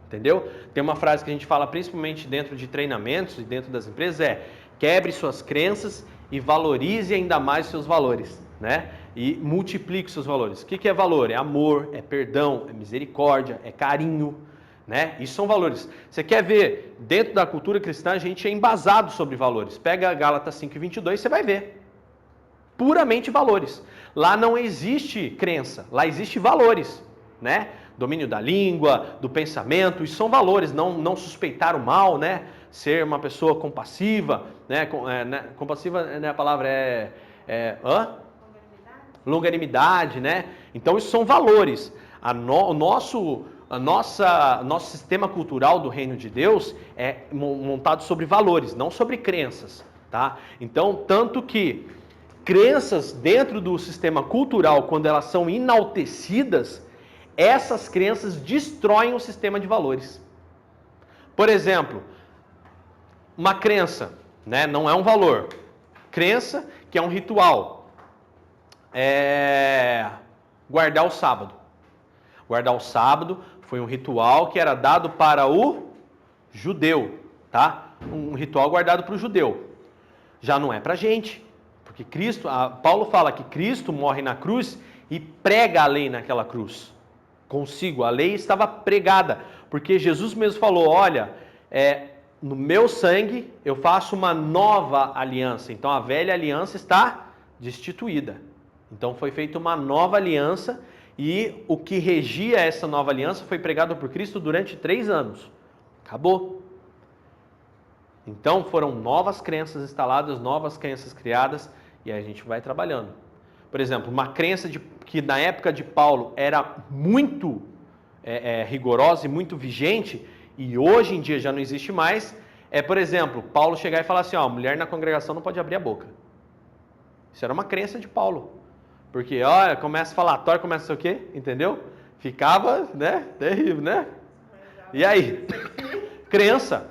Entendeu? Tem uma frase que a gente fala principalmente dentro de treinamentos e dentro das empresas, quebre suas crenças e valorize ainda mais os seus valores, né? E multiplique os seus valores. O que é valor? É amor, é perdão, é misericórdia, é carinho, né? Isso são valores. Você quer ver, dentro da cultura cristã, a gente é embasado sobre valores. Pega Gálatas 5:22, você vai ver. Puramente valores. Lá não existe crença, lá existe valores, né? Domínio da língua, do pensamento, isso são valores. Não suspeitar o mal, né? Ser uma pessoa compassiva, né? Compassiva, né? A palavra longanimidade, né? Então isso são valores. Nosso sistema cultural do reino de Deus é montado sobre valores, não sobre crenças, tá? Então, tanto que crenças dentro do sistema cultural, quando elas são enaltecidas, essas crenças destroem o sistema de valores. Por exemplo, uma crença, né, não é um valor. Crença que é um ritual. Guardar o sábado. Guardar o sábado foi um ritual que era dado para o judeu, tá? Um ritual guardado para o judeu. Já não é para a gente. Porque Paulo fala que Cristo morre na cruz e prega a lei naquela cruz. Consigo, a lei estava pregada. Porque Jesus mesmo falou, olha, no meu sangue eu faço uma nova aliança. Então a velha aliança está destituída. Então foi feita uma nova aliança e o que regia essa nova aliança foi pregado por Cristo durante 3 anos. Acabou. Então foram novas crenças instaladas, novas crenças criadas e aí a gente vai trabalhando. Por exemplo, uma crença que na época de Paulo era muito rigorosa e muito vigente e hoje em dia já não existe mais, por exemplo, Paulo chegar e falar assim, ó, mulher na congregação não pode abrir a boca. Isso era uma crença de Paulo. Porque, olha, começa falatório, começa o quê? Entendeu? Ficava, né? Terrível, né? E aí? Crença.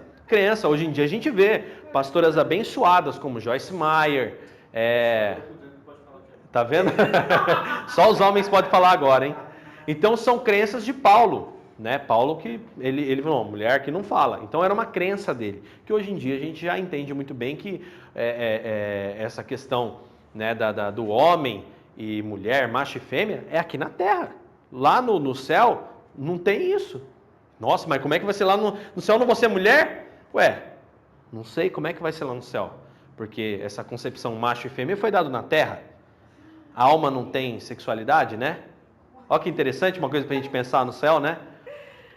Hoje em dia a gente vê pastoras abençoadas como Joyce Meyer. Tá vendo? Só os homens podem falar agora, hein? Então são crenças de Paulo, né? Paulo que ele falou, mulher que não fala. Então era uma crença dele, que hoje em dia a gente já entende muito bem que essa questão, né, do homem e mulher, macho e fêmea, é aqui na terra. Lá no céu não tem isso. Nossa, mas como é que vai ser lá no céu? Não vou ser mulher? Ué, não sei como é que vai ser lá no céu, porque essa concepção macho e fêmea foi dado na terra. A alma não tem sexualidade, né? Olha que interessante, uma coisa para a gente pensar no céu, né?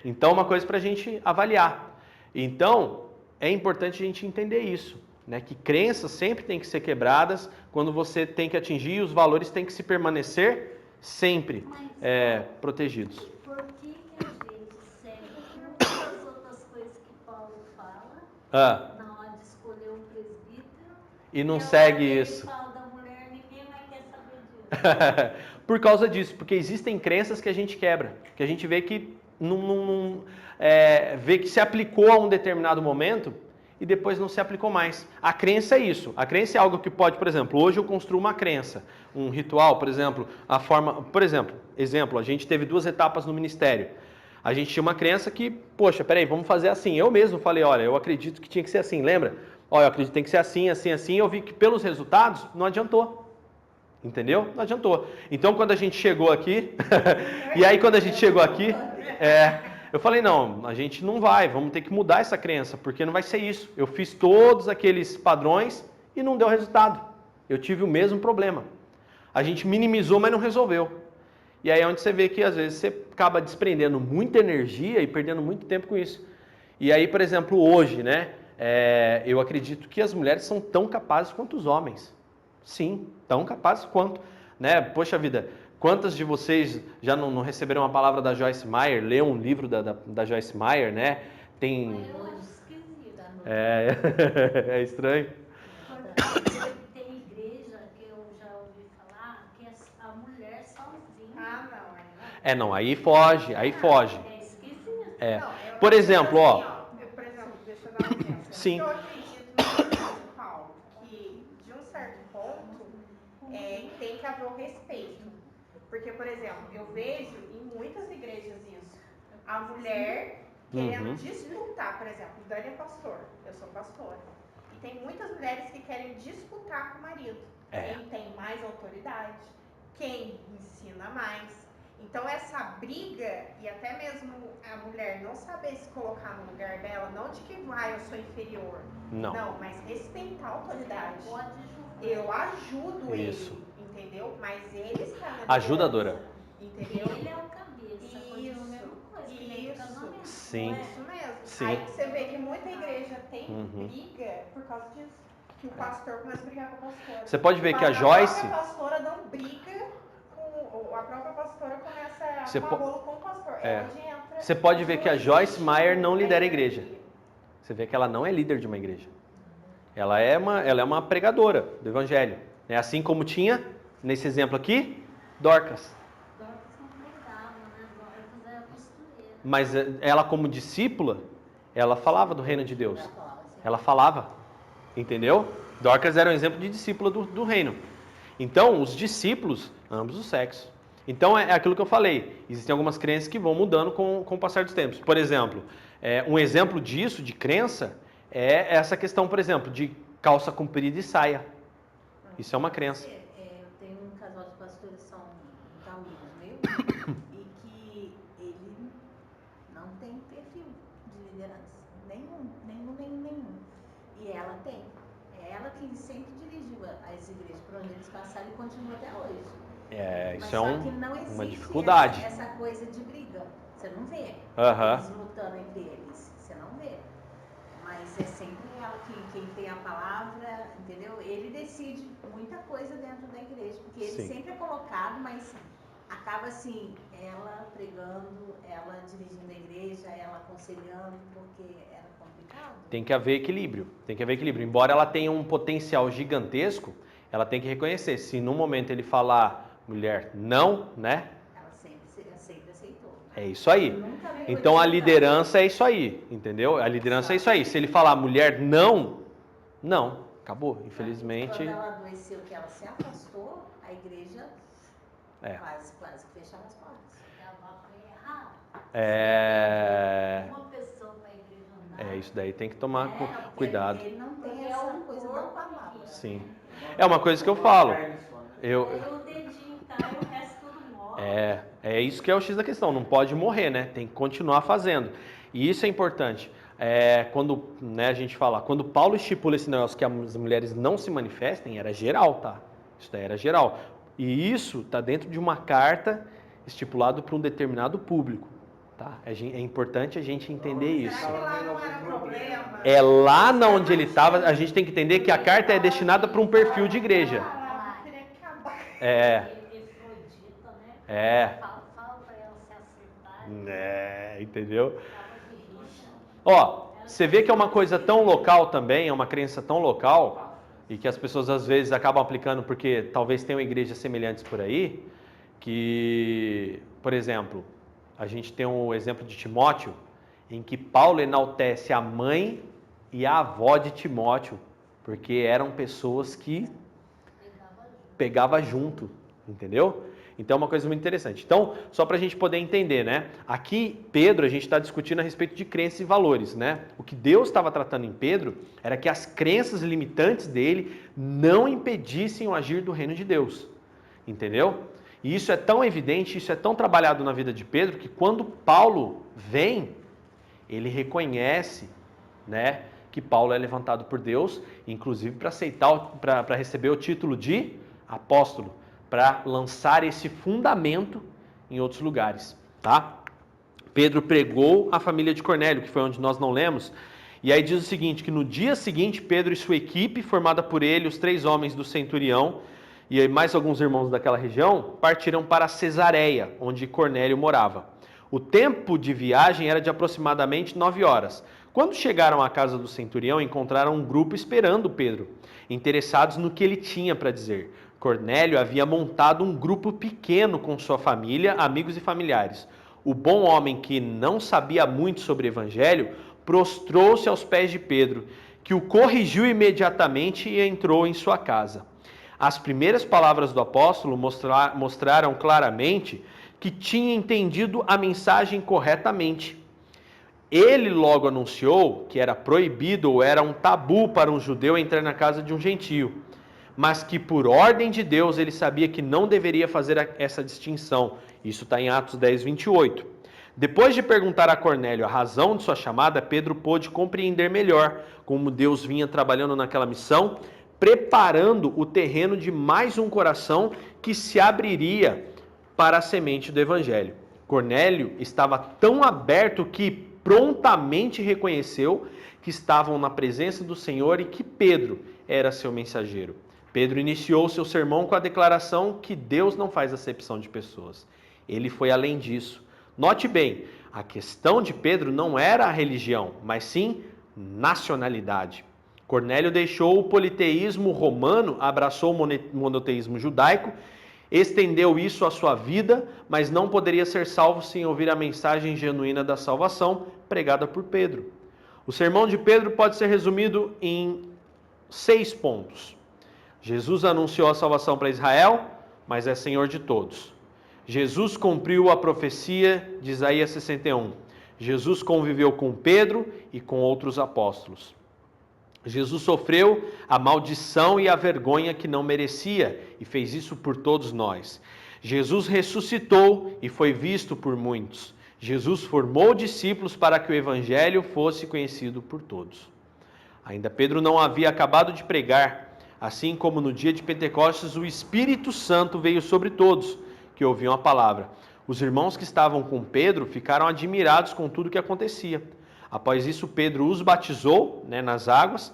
Então, uma coisa para a gente avaliar. Então, é importante a gente entender isso, né? Que crenças sempre têm que ser quebradas quando você tem que atingir e os valores têm que se permanecer sempre protegidos. Por que a gente segue todas as outras coisas que Paulo fala na hora de escolher um presbítero e não segue isso? Fala da mulher, ninguém mais quer saber disso. Por causa disso, porque existem crenças que a gente quebra, que a gente vê que vê que se aplicou a um determinado momento e depois não se aplicou mais. A crença é isso. A crença é algo que pode, por exemplo, hoje eu construo uma crença, um ritual, por exemplo, a gente teve 2 etapas no ministério. A gente tinha uma crença que, poxa, peraí, vamos fazer assim. Eu mesmo falei, olha, eu acredito que tinha que ser assim, lembra? Olha, eu acredito que tem que ser assim, assim, assim. Eu vi que pelos resultados não adiantou. Entendeu? Não adiantou. Então, quando a gente chegou aqui, eu falei, não, a gente não vai, vamos ter que mudar essa crença, porque não vai ser isso. Eu fiz todos aqueles padrões e não deu resultado. Eu tive o mesmo problema. A gente minimizou, mas não resolveu. E aí é onde você vê que, às vezes, você acaba desprendendo muita energia e perdendo muito tempo com isso. E aí, por exemplo, hoje, né, eu acredito que as mulheres são tão capazes quanto os homens. Sim, tão capazes quanto, né? Poxa vida, quantas de vocês já não receberam a palavra da Joyce Meyer, leu um livro da Joyce Meyer, né? Tem... Eu acho esquisita. É estranho. Tem igreja que eu já ouvi falar que a mulher sozinha. Não, aí foge. É esquisito. Por exemplo, ó. Por exemplo, deixa eu dar um exemplo. Sim. Eu acredito no Paulo que, de um certo ponto, tem que haver o respeito. Porque, por exemplo, eu vejo em muitas igrejas isso. A mulher querendo disputar, por exemplo, o Dani é pastor, eu sou pastora. E tem muitas mulheres que querem disputar com o marido. Quem tem mais autoridade, quem ensina mais. Então, essa briga, e até mesmo a mulher não saber se colocar no lugar dela, não de que eu sou inferior. Não, mas respeitar a autoridade. Eu ajudo isso. ele, entendeu? Mas ele está na Ajudadora. Entendeu? Ele é o cabeça. Isso. Sim. Isso mesmo. Sim. Aí você vê que muita igreja tem briga por causa disso. Que o pastor começa a brigar com a pastora. Você pode ver que a A Joyce... própria pastora não briga com... A própria pastora começa a rolo com o pastor. É onde entra... Você pode ver que a Joyce Meyer não lidera a igreja. Você vê que ela não é líder de uma igreja. Ela é uma pregadora do evangelho. É assim como tinha, nesse exemplo aqui, Dorcas. Mas ela, como discípula, ela falava do reino de Deus. Ela falava, entendeu? Dorcas era um exemplo de discípula do reino. Então, os discípulos, ambos os sexos. Então, é aquilo que eu falei. Existem algumas crenças que vão mudando com o passar dos tempos. Por exemplo, um exemplo disso, de crença, é essa questão, por exemplo, de calça comprida e saia. Isso é uma crença. Eu tenho um casal de pastores, são amigos meus, e que ele não tem perfil de liderança. Nenhum. E ela tem. É ela que sempre dirigiu as igrejas por onde eles passaram e continua até hoje. Isso mas é só que não existe uma dificuldade. Essa coisa de briga. Você não vê. Eles lutando entre eles. Você não vê. Mas é sempre ela quem tem a palavra, entendeu? Ele decide muita coisa dentro da igreja, porque ele sempre é colocado, mas acaba assim, ela pregando, ela dirigindo a igreja, ela aconselhando, porque era complicado. Tem que haver equilíbrio. Embora ela tenha um potencial gigantesco, ela tem que reconhecer. Se no momento ele falar, mulher, não, né? Ela sempre aceitou. É isso aí. Então a liderança é isso aí, entendeu? A liderança é isso aí. Se ele falar mulher não, Não, acabou. Infelizmente. Quando ela adoeceu, que ela se afastou, a igreja quase que fechava as portas. Uma pessoa para a igreja andar. Isso daí tem que tomar cuidado. Ele não tem essa coisa da palavra. Sim. É uma coisa que eu falo. O dedinho cai, o resto tudo morre. É isso que é o X da questão. Não pode morrer, né? Tem que continuar fazendo. E isso é importante. Quando a gente fala, quando Paulo estipula esse negócio que as mulheres não se manifestem, era geral, tá? Isso daí era geral. E isso está dentro de uma carta estipulado para um determinado público. Tá? É importante a gente entender isso. Será que lá não era problema? É lá onde ele estava, a gente tem que entender que a carta é destinada para um perfil de igreja. Efrodita, né? Fala para ela se acertar. Entendeu? Você vê que é uma coisa tão local também, é uma crença tão local, e que as pessoas às vezes acabam aplicando porque talvez tenham igrejas semelhantes por aí, que, por exemplo, a gente tem um exemplo de Timóteo, em que Paulo enaltece a mãe e a avó de Timóteo, porque eram pessoas que pegava junto, entendeu? Então é uma coisa muito interessante. Então, só para a gente poder entender, né? Aqui, Pedro, a gente está discutindo a respeito de crenças e valores, né? O que Deus estava tratando em Pedro era que as crenças limitantes dele não impedissem o agir do reino de Deus, entendeu? E isso é tão evidente, isso é tão trabalhado na vida de Pedro, que quando Paulo vem, ele reconhece, né, que Paulo é levantado por Deus, inclusive para receber o título de apóstolo, para lançar esse fundamento em outros lugares, tá? Pedro pregou a família de Cornélio, que foi onde nós não lemos, e aí diz o seguinte, que no dia seguinte, Pedro e sua equipe, formada por ele, os 3 homens do centurião, e mais alguns irmãos daquela região, partiram para Cesareia, onde Cornélio morava. O tempo de viagem era de aproximadamente 9 horas. Quando chegaram à casa do centurião, encontraram um grupo esperando Pedro, interessados no que ele tinha para dizer. Cornélio havia montado um grupo pequeno com sua família, amigos e familiares. O bom homem, que não sabia muito sobre o evangelho, prostrou-se aos pés de Pedro, que o corrigiu imediatamente e entrou em sua casa. As primeiras palavras do apóstolo mostraram claramente que tinha entendido a mensagem corretamente. Ele logo anunciou que era proibido ou era um tabu para um judeu entrar na casa de um gentio, mas que por ordem de Deus ele sabia que não deveria fazer essa distinção. Isso está em Atos 10, 28. Depois de perguntar a Cornélio a razão de sua chamada, Pedro pôde compreender melhor como Deus vinha trabalhando naquela missão, preparando o terreno de mais um coração que se abriria para a semente do Evangelho. Cornélio estava tão aberto que prontamente reconheceu que estavam na presença do Senhor e que Pedro era seu mensageiro. Pedro iniciou seu sermão com a declaração que Deus não faz acepção de pessoas. Ele foi além disso. Note bem, a questão de Pedro não era a religião, mas sim nacionalidade. Cornélio deixou o politeísmo romano, abraçou o monoteísmo judaico, estendeu isso à sua vida, mas não poderia ser salvo sem ouvir a mensagem genuína da salvação pregada por Pedro. O sermão de Pedro pode ser resumido em 6 pontos. Jesus anunciou a salvação para Israel, mas é Senhor de todos. Jesus cumpriu a profecia de Isaías 61. Jesus conviveu com Pedro e com outros apóstolos. Jesus sofreu a maldição e a vergonha que não merecia e fez isso por todos nós. Jesus ressuscitou e foi visto por muitos. Jesus formou discípulos para que o evangelho fosse conhecido por todos. Ainda Pedro não havia acabado de pregar, assim como no dia de Pentecostes o Espírito Santo veio sobre todos que ouviam a palavra. Os irmãos que estavam com Pedro ficaram admirados com tudo o que acontecia. Após isso, Pedro os batizou nas águas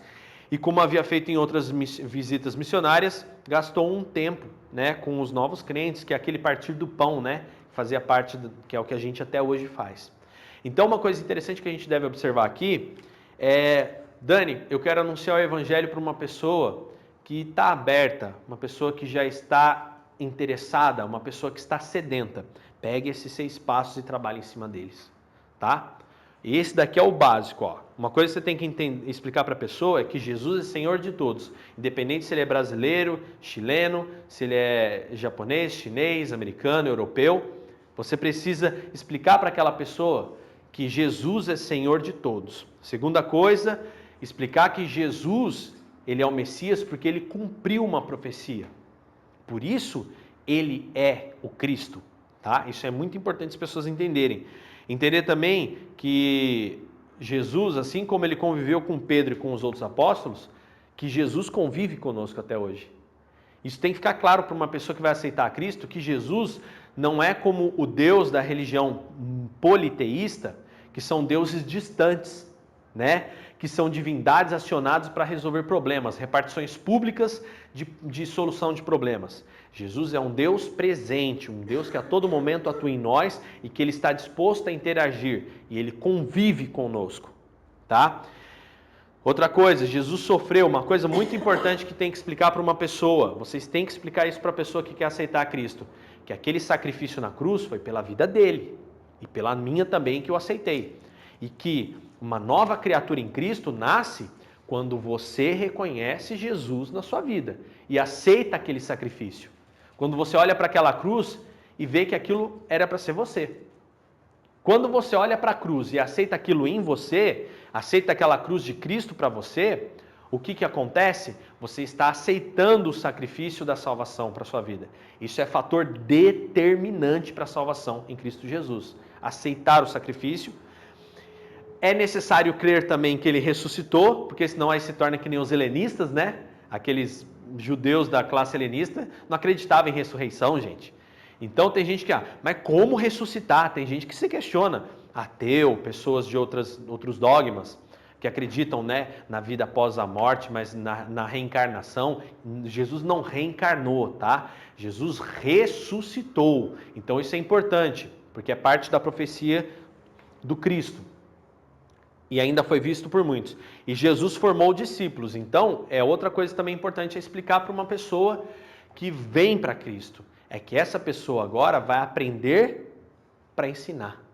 e, como havia feito em outras visitas missionárias, gastou um tempo com os novos crentes, que é aquele partir do pão, fazia parte, que é o que a gente até hoje faz. Então, uma coisa interessante que a gente deve observar aqui é, Dani, eu quero anunciar o evangelho para uma pessoa que está aberta, uma pessoa que já está interessada, uma pessoa que está sedenta. Pegue esses 6 passos e trabalhe em cima deles, tá? Esse daqui é o básico, ó. Uma coisa que você tem que explicar para a pessoa é que Jesus é Senhor de todos, independente se ele é brasileiro, chileno, se ele é japonês, chinês, americano, europeu. Você precisa explicar para aquela pessoa que Jesus é Senhor de todos. Segunda coisa, explicar que Jesus, ele é o Messias porque ele cumpriu uma profecia. Por isso, ele é o Cristo. Tá? Isso é muito importante as pessoas entenderem. Entender também que Jesus, assim como ele conviveu com Pedro e com os outros apóstolos, que Jesus convive conosco até hoje. Isso tem que ficar claro para uma pessoa que vai aceitar a Cristo, que Jesus não é como o Deus da religião politeísta, que são deuses distantes, né? Que são divindades acionadas para resolver problemas, repartições públicas de solução de problemas. Jesus é um Deus presente, um Deus que a todo momento atua em nós e que ele está disposto a interagir e ele convive conosco, tá? Outra coisa, Jesus sofreu, uma coisa muito importante que tem que explicar para uma pessoa, vocês têm que explicar isso para a pessoa que quer aceitar Cristo, que aquele sacrifício na cruz foi pela vida dele e pela minha também que eu aceitei. E que uma nova criatura em Cristo nasce quando você reconhece Jesus na sua vida e aceita aquele sacrifício. Quando você olha para aquela cruz e vê que aquilo era para ser você. Quando você olha para a cruz e aceita aquilo em você, aceita aquela cruz de Cristo para você, o que acontece? Você está aceitando o sacrifício da salvação para a sua vida. Isso é fator determinante para a salvação em Cristo Jesus. Aceitar o sacrifício. É necessário crer também que ele ressuscitou, porque senão aí se torna que nem os helenistas, né? Aqueles judeus da classe helenista não acreditavam em ressurreição, gente. Então tem gente que, mas como ressuscitar? Tem gente que se questiona. Ateu, pessoas de outros dogmas, que acreditam, né, na vida após a morte, mas na reencarnação. Jesus não reencarnou, tá? Jesus ressuscitou. Então isso é importante, porque é parte da profecia do Cristo. E ainda foi visto por muitos. E Jesus formou discípulos. Então, é outra coisa também importante explicar para uma pessoa que vem para Cristo. É que essa pessoa agora vai aprender para ensinar.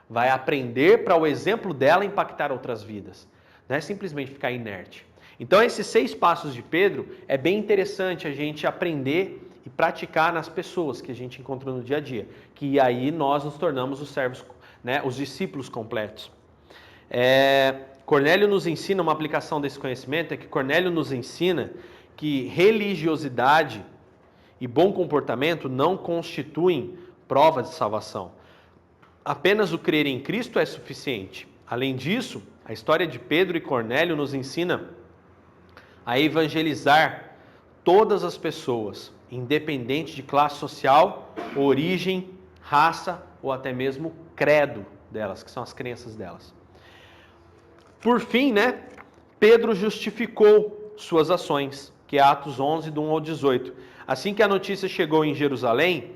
Vai aprender para o exemplo dela impactar outras vidas. Não é simplesmente ficar inerte. Então, esses 6 passos de Pedro, é bem interessante a gente aprender e praticar nas pessoas que a gente encontra no dia a dia. Que aí nós nos tornamos os servos, né, os discípulos completos. Cornélio nos ensina, uma aplicação desse conhecimento, é que Cornélio nos ensina que religiosidade e bom comportamento não constituem prova de salvação. Apenas o crer em Cristo é suficiente. Além disso, a história de Pedro e Cornélio nos ensina a evangelizar todas as pessoas, independente de classe social, origem, raça ou até mesmo credo delas, que são as crenças delas. Por fim, né, Pedro justificou suas ações, que é Atos 11, do 1 ao 18. Assim que a notícia chegou em Jerusalém,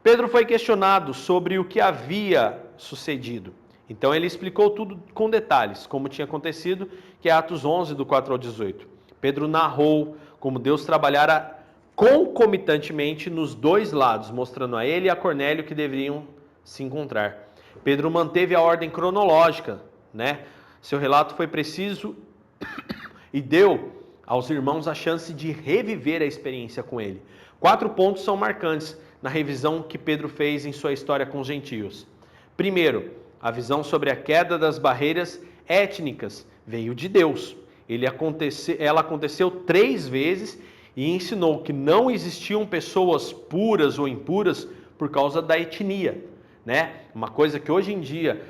Pedro foi questionado sobre o que havia sucedido. Então ele explicou tudo com detalhes, como tinha acontecido, que é Atos 11, do 4 ao 18. Pedro narrou como Deus trabalhara concomitantemente nos dois lados, mostrando a ele e a Cornélio que deveriam se encontrar. Pedro manteve a ordem cronológica, né? Seu relato foi preciso e deu aos irmãos a chance de reviver a experiência com ele. 4 pontos são marcantes na revisão que Pedro fez em sua história com os gentios. Primeiro, a visão sobre a queda das barreiras étnicas veio de Deus. Ela aconteceu 3 vezes e ensinou que não existiam pessoas puras ou impuras por causa da etnia. Né? Uma coisa que hoje em dia,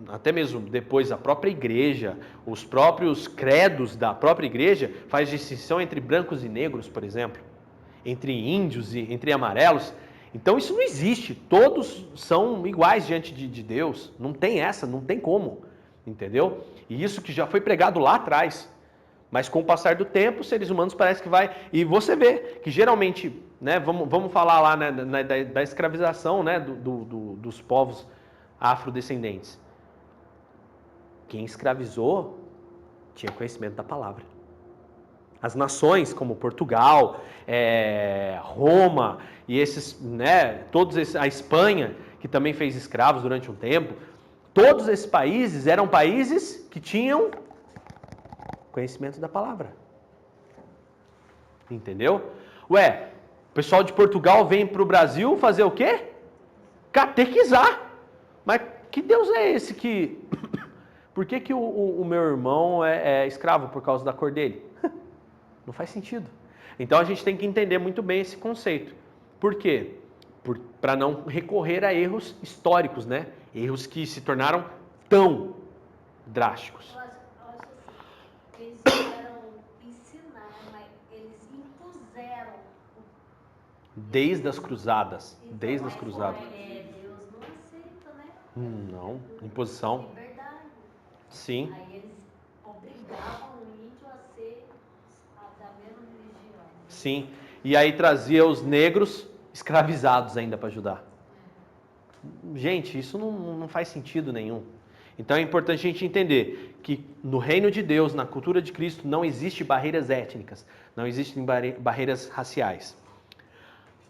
até mesmo depois a própria igreja, os próprios credos da própria igreja faz distinção entre brancos e negros, por exemplo, entre índios e entre amarelos. Então isso não existe, todos são iguais diante de Deus, não tem essa, não tem como, entendeu? E isso que já foi pregado lá atrás, mas com o passar do tempo, os seres humanos parece que vai, e você vê que geralmente, né, vamos falar lá, né, da escravização, né, dos povos afrodescendentes. Quem escravizou tinha conhecimento da palavra. As nações como Portugal, Roma e esses, né, todos esses, a Espanha, que também fez escravos durante um tempo, todos esses países eram países que tinham conhecimento da palavra. Entendeu? Ué, o pessoal de Portugal vem para o Brasil fazer o quê? Catequizar. Mas que Deus é esse que... Por que o meu irmão é escravo por causa da cor dele? Não faz sentido. Então a gente tem que entender muito bem esse conceito. Por quê? Para não recorrer a erros históricos, né? Erros que se tornaram tão drásticos. Eu acho assim, eles vieram ensinar, mas eles impuseram. Desde as cruzadas. Então, Desde as cruzadas. Deus não aceita, né? Não, imposição. Liberdade. Sim. Aí eles obrigavam o índio a ser da mesma religião. Sim. E aí trazia os negros escravizados ainda para ajudar. Gente, isso não faz sentido nenhum. Então é importante a gente entender que no reino de Deus, na cultura de Cristo, não existe barreiras étnicas, não existem barreiras raciais.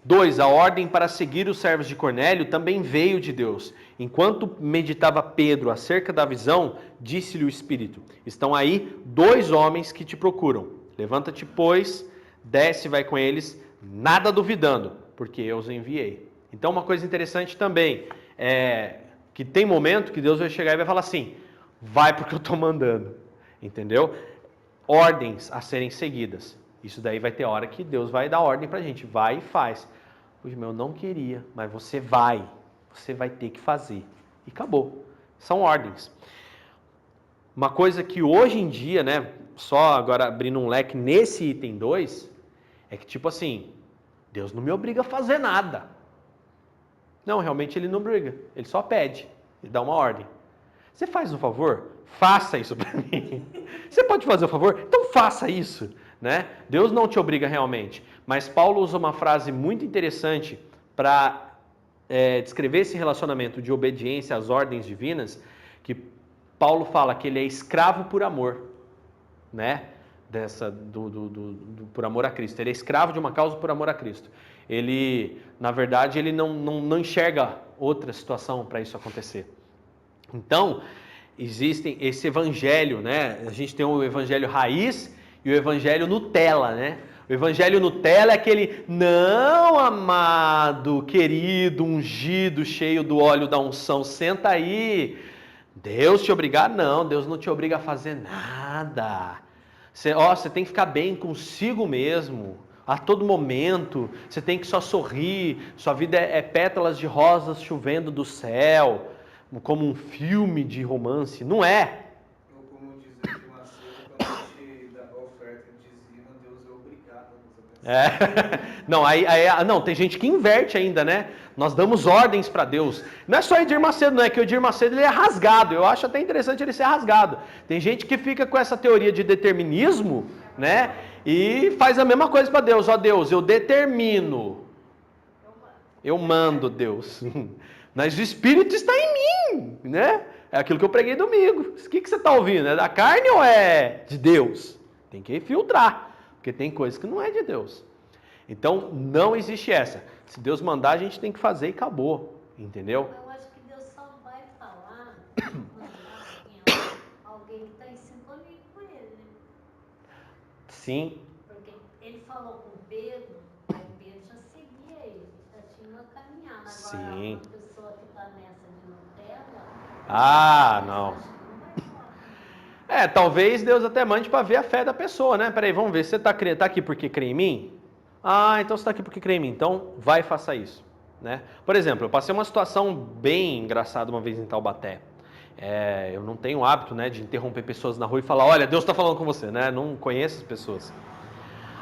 2. A ordem para seguir os servos de Cornélio também veio de Deus. Enquanto meditava Pedro acerca da visão, disse-lhe o Espírito: estão aí 2 homens que te procuram. Levanta-te, pois, desce e vai com eles, nada duvidando, porque eu os enviei. Então uma coisa interessante também é que tem momento que Deus vai chegar e vai falar assim: vai porque eu estou mandando. Entendeu? Ordens a serem seguidas. Isso daí vai ter hora que Deus vai dar ordem pra gente. Vai e faz. Puxa, eu não queria, mas você vai. Você vai ter que fazer. E acabou. São ordens. Uma coisa que hoje em dia, né, só agora abrindo um leque nesse item 2, é que tipo assim, Deus não me obriga a fazer nada. Não, realmente ele não obriga. Ele só pede. Ele dá uma ordem. Você faz um favor? Faça isso para mim. Você pode fazer um favor? Então faça isso. Né? Deus não te obriga realmente, mas Paulo usa uma frase muito interessante para descrever esse relacionamento de obediência às ordens divinas, que Paulo fala que ele é escravo por amor, né? Por amor a Cristo. Ele é escravo de uma causa por amor a Cristo. Ele, na verdade, ele não enxerga outra situação para isso acontecer. Então, existem esse evangelho, né? A gente tem o evangelho raiz e o evangelho Nutella, né? O evangelho Nutella é aquele, não, amado, querido, ungido, cheio do óleo da unção, senta aí. Deus te obrigar? Não, Deus não te obriga a fazer nada. Você tem que ficar bem consigo mesmo, a todo momento. Você tem que só sorrir. Sua vida é pétalas de rosas chovendo do céu, como um filme de romance. Não é. Não, tem gente que inverte ainda, né? Nós damos ordens para Deus. Não é só Edir Macedo, não é que o Edir Macedo ele é rasgado. Eu acho até interessante ele ser rasgado. Tem gente que fica com essa teoria de determinismo, né? E faz a mesma coisa para Deus. Ó Deus, eu determino. Eu mando, Deus. Mas o Espírito está em mim, né? É aquilo que eu preguei domingo. O que você está ouvindo? É da carne ou é de Deus? Tem que filtrar. Porque tem coisas que não é de Deus. Então, não existe essa. Se Deus mandar, a gente tem que fazer e acabou. Entendeu? Eu acho que Deus só vai falar alguém que está em sintonia com ele. Sim. Porque ele falou com Pedro, aí Pedro já seguia ele, já tinha uma caminhada. Agora, Sim. uma pessoa que está nessa de Nutella... Ah, não. Talvez Deus até mande para ver a fé da pessoa, né? Peraí, vamos ver, você tá aqui porque crê em mim? Ah, então você está aqui porque crê em mim, então vai e faça isso, né? Por exemplo, eu passei uma situação bem engraçada uma vez em Taubaté. Eu não tenho o hábito, né, de interromper pessoas na rua e falar, olha, Deus está falando com você, né? Não conheço as pessoas.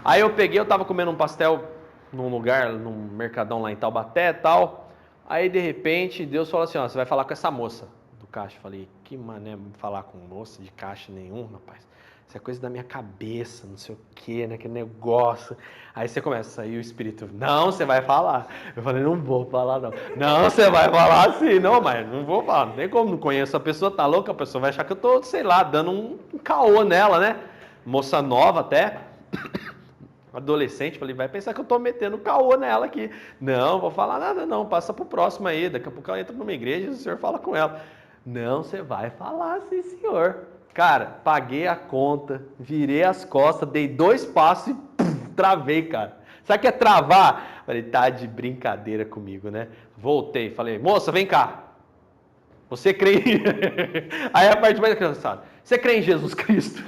Aí eu estava comendo um pastel num lugar, num mercadão lá em Taubaté e tal. Aí de repente Deus falou assim, ó, você vai falar com essa moça do caixa. Eu falei, que mané falar com moça de caixa nenhum, rapaz. Isso é coisa da minha cabeça, não sei o que, né? Que negócio. Aí você começa a sair o espírito, não, você vai falar. Eu falei, não vou falar não. Não, você vai falar sim. Não, mas não vou falar. Não tem como, não conheço a pessoa, tá louca? A pessoa vai achar que eu tô, sei lá, dando um caô nela, né? Moça nova até. Adolescente, falei, vai pensar que eu tô metendo caô nela aqui. Não, vou falar nada não, passa pro próximo aí. Daqui a pouco ela entra numa igreja e o senhor fala com ela. Não, você vai falar, sim, senhor. Cara, paguei a conta, virei as costas, dei 2 passos e travei, cara. Sabe o que é travar? Falei, tá de brincadeira comigo, né? Voltei, falei, moça, vem cá. Você crê em... Aí a parte mais engraçada. Você crê em Jesus Cristo?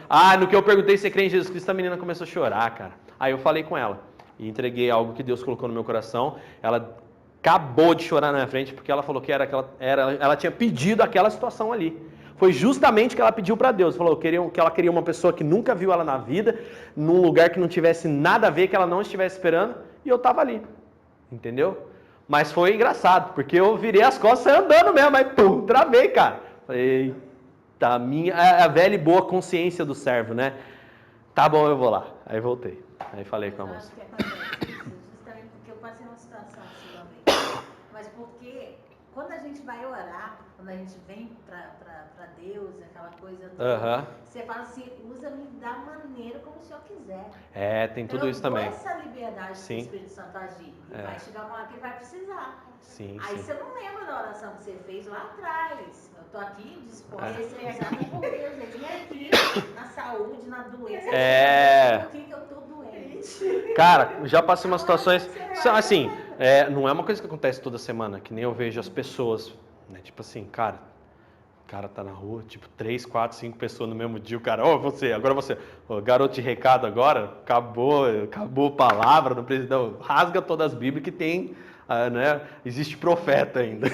Ah, no que eu perguntei se você crê em Jesus Cristo, a menina começou a chorar, cara. Aí eu falei com ela e entreguei algo que Deus colocou no meu coração. Ela acabou de chorar na minha frente porque ela falou que ela tinha pedido aquela situação ali. Foi justamente o que ela pediu para Deus. Falou que ela queria uma pessoa que nunca viu ela na vida, num lugar que não tivesse nada a ver, que ela não estivesse esperando, e eu tava ali. Entendeu? Mas foi engraçado, porque eu virei as costas andando mesmo, aí pum, travei, cara. Falei, eita, a velha e boa consciência do servo, né? Tá bom, eu vou lá. Aí voltei. Aí falei com a moça. Justamente porque eu passei uma situação assim também. Mas porque quando a gente vai orar, quando a gente vem pra Deus, aquela coisa toda, você fala assim, usa-me da maneira como o Senhor quiser. É, tem tudo isso também. Essa liberdade Sim. do Espírito Santo agir. E vai chegar uma hora que ele vai precisar. Sim, aí você não lembra da oração que você fez lá atrás. Eu tô aqui disposta a ser rezada por Deus. Ele me aqui na saúde, na doença. Por que eu tô doente? Cara, já passei umas situações... Assim, não é uma coisa que acontece toda semana, que nem eu vejo as pessoas, né? Tipo assim, cara... O cara tá na rua, tipo, 3, 4, 5 pessoas no mesmo dia. O cara, agora você, garoto de recado agora, acabou a palavra, não precisa, não, rasga todas as Bíblias que tem, né? Existe profeta ainda.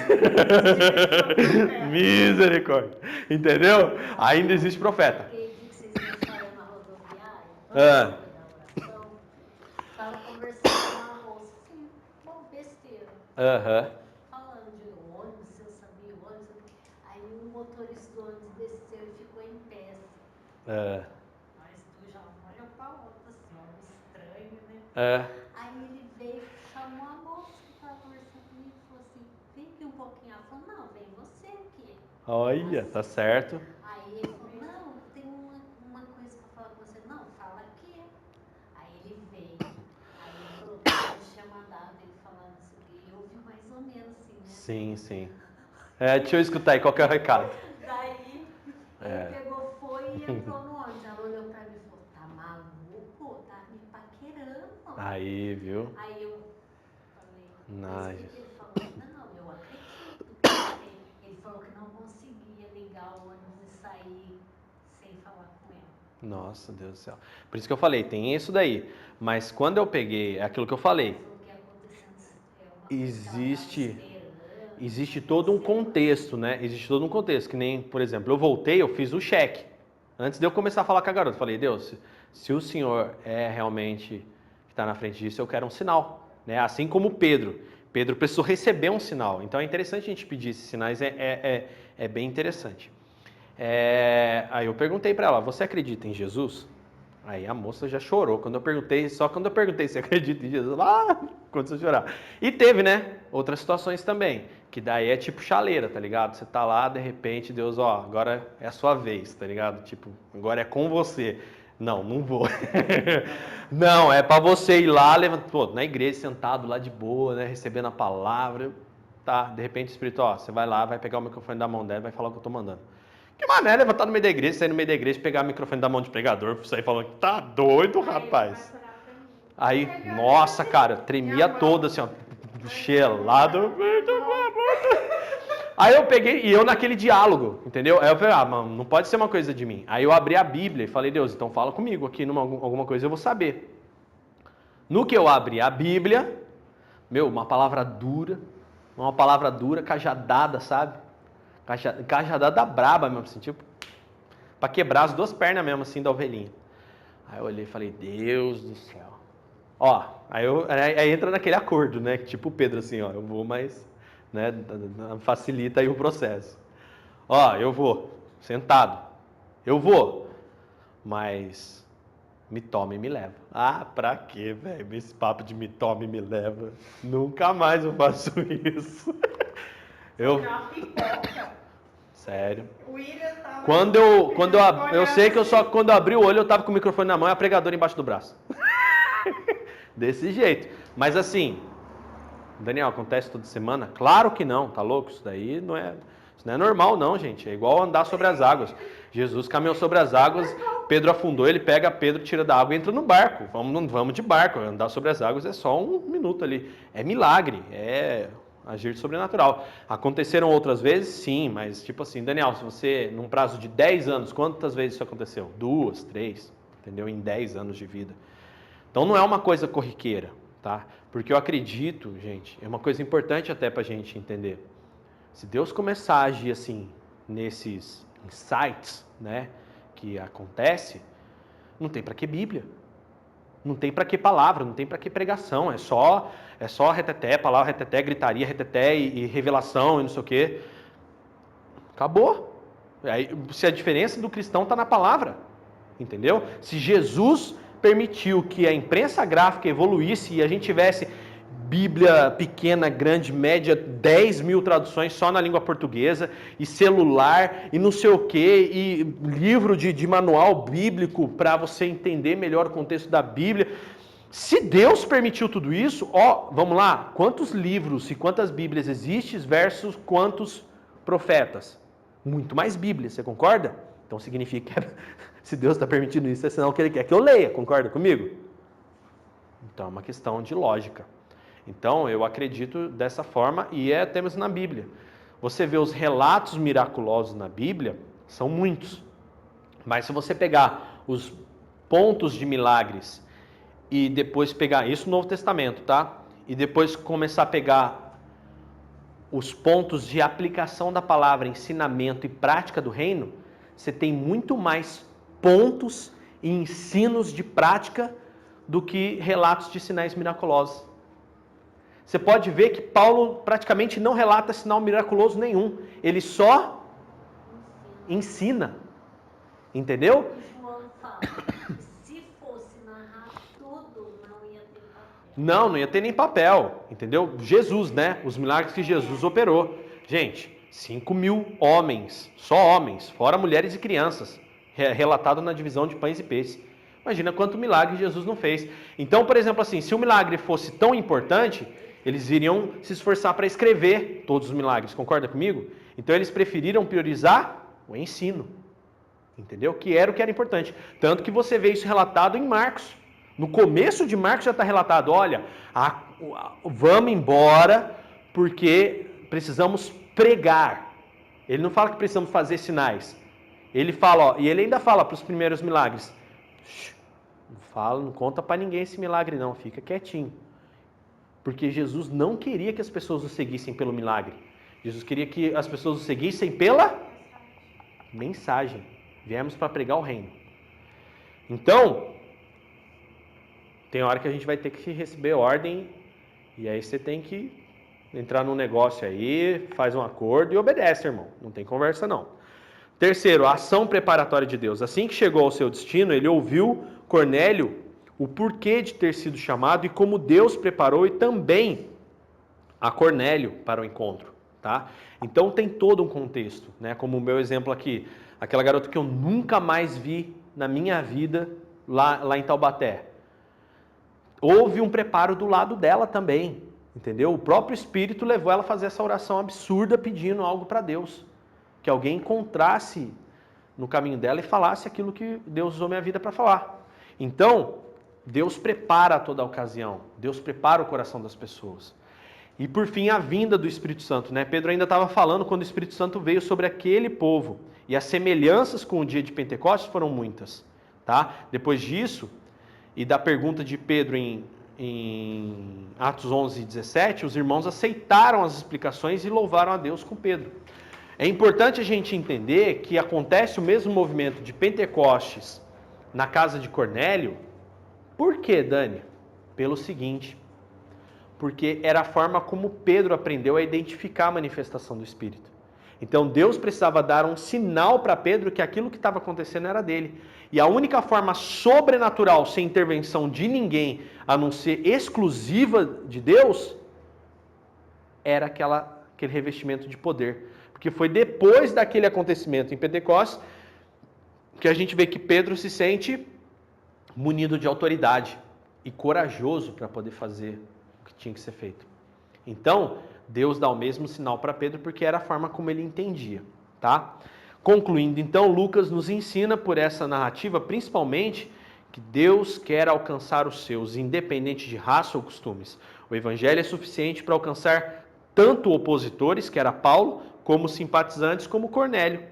Misericórdia. Entendeu? Ainda existe profeta. Aquele dia que vocês deixaram na rodoviária, tava conversando com uma moça, assim, uma besteira. Falando de ônibus, se eu sabia o ônibus. Aí o motorista do ônibus desceu e ficou em pé. Mas tu já olha pra outra, assim, estranho, né? Aí ele veio, chamou a moça que estava conversando comigo e falou assim, vem aqui um pouquinho. Ela falou, não, vem você aqui. Olha, tá certo. Aí ele falou, não, tem uma coisa pra falar com você. Não, fala aqui. Aí ele veio. Aí ele falou que eu tinha mandado ele falando isso aqui. E eu ouvi mais ou menos assim, né? Sim, sim. Deixa eu escutar aí, qual que é o recado? Daí ele pegou, foi e entrou no ônibus. Ela olhou pra mim e falou, tá maluco? Tá me paquerando. Aí, viu? Aí eu falei, Nice. ele falou, não, eu acredito. Ele falou que não conseguia ligar o ônibus e sair sem falar com ela. Nossa, Deus do céu. Por isso que eu falei, tem isso daí. Mas quando eu peguei, é aquilo que eu falei. Existe todo um contexto, né? Existe todo um contexto. Que nem, por exemplo, eu voltei, eu fiz o cheque. Antes de eu começar a falar com a garota, eu falei, Deus, se o Senhor é realmente que está na frente disso, eu quero um sinal. Né? Assim como Pedro. Pedro precisou receber um sinal. Então é interessante a gente pedir esses sinais, é bem interessante. Aí eu perguntei para ela, você acredita em Jesus? Aí a moça já chorou. Quando eu perguntei se acredita em Jesus, começou a chorar. E teve, né, outras situações também, que daí é tipo chaleira, tá ligado? Você tá lá, de repente, Deus, agora é a sua vez, tá ligado? Tipo, agora é com você. Não vou. Não, é pra você ir lá, na igreja, sentado lá de boa, né, recebendo a palavra. Tá, de repente o Espírito, você vai lá, vai pegar o microfone da mão dela e vai falar o que eu tô mandando. Que mané, levantar no meio da igreja, sair no meio da igreja, pegar o microfone da mão de pregador, sair falando que tá doido, rapaz. Aí, nossa, cara, tremia toda, assim, ó, gelado. Aí eu peguei, e eu naquele diálogo, entendeu? Aí eu falei, mano, não pode ser uma coisa de mim. Aí eu abri a Bíblia e falei, Deus, então fala comigo aqui, alguma coisa eu vou saber. No que eu abri a Bíblia, uma palavra dura, cajadada, sabe? Cajadada braba mesmo, assim, tipo, pra quebrar as 2 pernas mesmo, assim, da ovelhinha. Aí eu olhei e falei, Deus do céu. Aí entra naquele acordo, né? Tipo Pedro, assim, eu vou, mas, né, facilita aí o processo. Eu vou, sentado. Eu vou, mas me toma e me leva. Pra quê, velho? Esse papo de me toma e me leva. Nunca mais eu faço isso. Sério. Eu sei que quando eu abri o olho, eu tava com o microfone na mão e a pregadora embaixo do braço. Desse jeito. Mas assim, Daniel, acontece toda semana? Claro que não, tá louco? Isso daí não é. Isso não é normal não, gente. É igual andar sobre as águas. Jesus caminhou sobre as águas, Pedro afundou, ele pega Pedro, tira da água e entra no barco. Vamos de barco. Andar sobre as águas é só 1 minuto ali. É milagre, é agir sobrenatural. Aconteceram outras vezes? Sim, mas tipo assim, Daniel, se você, num prazo de 10 anos, quantas vezes isso aconteceu? 2, 3, entendeu? Em 10 anos de vida. Então não é uma coisa corriqueira, tá? Porque eu acredito, gente, é uma coisa importante até pra gente entender. Se Deus começar a agir assim, nesses insights, né, que acontece, não tem para que Bíblia, não tem para que palavra, não tem para que pregação, é só reteté, palavra reteté, gritaria, reteté e revelação e não sei o quê. Acabou. Aí, se a diferença do cristão está na palavra, entendeu? Se Jesus permitiu que a imprensa gráfica evoluísse e a gente tivesse Bíblia pequena, grande, média, 10 mil traduções só na língua portuguesa, e celular, e não sei o quê, e livro de manual bíblico para você entender melhor o contexto da Bíblia. Se Deus permitiu tudo isso, vamos lá, quantos livros e quantas Bíblias existem versus quantos profetas? Muito mais Bíblias, você concorda? Então significa que se Deus está permitindo isso, é sinal que Ele quer que eu leia, concorda comigo? Então é uma questão de lógica. Então, eu acredito dessa forma e até mesmo na Bíblia. Você vê os relatos miraculosos na Bíblia, são muitos. Mas se você pegar os pontos de milagres e depois pegar, isso no Novo Testamento, tá? E depois começar a pegar os pontos de aplicação da palavra, ensinamento e prática do reino, você tem muito mais pontos e ensinos de prática do que relatos de sinais miraculosos. Você pode ver que Paulo praticamente não relata sinal miraculoso nenhum. Ele só ensina. Entendeu? João fala, se fosse narrar tudo, não ia ter papel. Não ia ter nem papel. Entendeu? Jesus, né? Os milagres que Jesus operou. Gente, 5.000 homens, só homens, fora mulheres e crianças, relatado na divisão de pães e peixes. Imagina quanto milagre Jesus não fez. Então, por exemplo, assim, se o milagre fosse tão importante, eles iriam se esforçar para escrever todos os milagres, concorda comigo? Então eles preferiram priorizar o ensino, entendeu? Que era o que era importante. Tanto que você vê isso relatado em Marcos. No começo de Marcos já está relatado, olha, vamos embora porque precisamos pregar. Ele não fala que precisamos fazer sinais. Ele fala, e ele ainda fala para os primeiros milagres, não conta para ninguém esse milagre não, fica quietinho. Porque Jesus não queria que as pessoas o seguissem pelo milagre. Jesus queria que as pessoas o seguissem pela mensagem. Viemos para pregar o reino. Então, tem hora que a gente vai ter que receber ordem. E aí você tem que entrar num negócio aí, faz um acordo e obedece, irmão. Não tem conversa não. Terceiro, a ação preparatória de Deus. Assim que chegou ao seu destino, ele ouviu Cornélio o porquê de ter sido chamado e como Deus preparou e também a Cornélio para o encontro, tá? Então tem todo um contexto, né? Como o meu exemplo aqui, aquela garota que eu nunca mais vi na minha vida lá em Taubaté. Houve um preparo do lado dela também, entendeu? O próprio Espírito levou ela a fazer essa oração absurda pedindo algo para Deus. Que alguém encontrasse no caminho dela e falasse aquilo que Deus usou minha vida para falar. Então, Deus prepara toda a ocasião, Deus prepara o coração das pessoas. E por fim, a vinda do Espírito Santo, né? Pedro ainda estava falando quando o Espírito Santo veio sobre aquele povo. E as semelhanças com o dia de Pentecostes foram muitas, tá? Depois disso, e da pergunta de Pedro em Atos 11 e 17, os irmãos aceitaram as explicações e louvaram a Deus com Pedro. É importante a gente entender que acontece o mesmo movimento de Pentecostes na casa de Cornélio. Por quê, Dani? Pelo seguinte, porque era a forma como Pedro aprendeu a identificar a manifestação do Espírito. Então Deus precisava dar um sinal para Pedro que aquilo que estava acontecendo era dele. E a única forma sobrenatural, sem intervenção de ninguém, a não ser exclusiva de Deus, era aquele revestimento de poder. Porque foi depois daquele acontecimento em Pentecostes que a gente vê que Pedro se sente munido de autoridade e corajoso para poder fazer o que tinha que ser feito. Então, Deus dá o mesmo sinal para Pedro porque era a forma como ele entendia, tá? Concluindo, então, Lucas nos ensina por essa narrativa, principalmente, que Deus quer alcançar os seus, independente de raça ou costumes. O evangelho é suficiente para alcançar tanto opositores, que era Paulo, como simpatizantes, como Cornélio.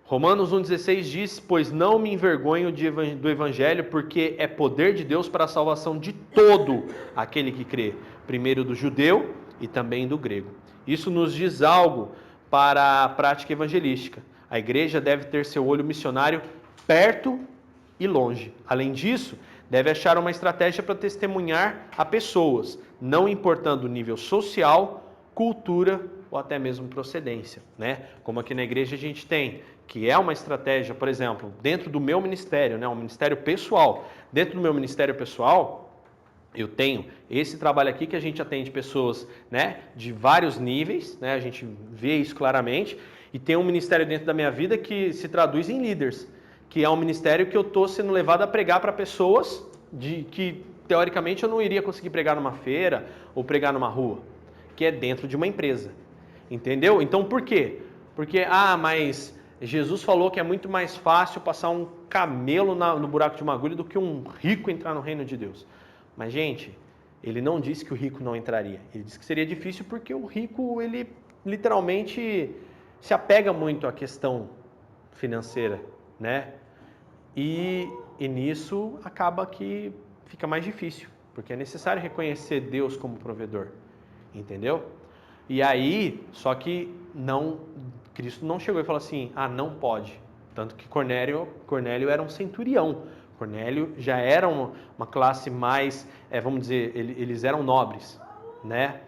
Romanos 1,16 diz, pois não me envergonho do evangelho, porque é poder de Deus para a salvação de todo aquele que crê, primeiro do judeu e também do grego. Isso nos diz algo para a prática evangelística. A igreja deve ter seu olho missionário perto e longe. Além disso, deve achar uma estratégia para testemunhar a pessoas, não importando o nível social, cultura ou até mesmo procedência, né? Como aqui na igreja a gente tem, que é uma estratégia, por exemplo, dentro do meu ministério, né? Um ministério pessoal. Dentro do meu ministério pessoal, eu tenho esse trabalho aqui que a gente atende pessoas, né, de vários níveis, né? A gente vê isso claramente. E tem um ministério dentro da minha vida que se traduz em líderes, que é um ministério que eu estou sendo levado a pregar para pessoas que, teoricamente, eu não iria conseguir pregar numa feira ou pregar numa rua, que é dentro de uma empresa. Entendeu? Então, por quê? Porque, mas Jesus falou que é muito mais fácil passar um camelo no buraco de uma agulha do que um rico entrar no reino de Deus. Mas, gente, ele não disse que o rico não entraria. Ele disse que seria difícil porque o rico, ele literalmente se apega muito à questão financeira, né? E nisso acaba que fica mais difícil, porque é necessário reconhecer Deus como provedor, entendeu? E aí, só que Cristo não chegou e falou assim, não pode. Tanto que Cornélio era um centurião. Cornélio já era uma classe mais, vamos dizer, eles eram nobres, né?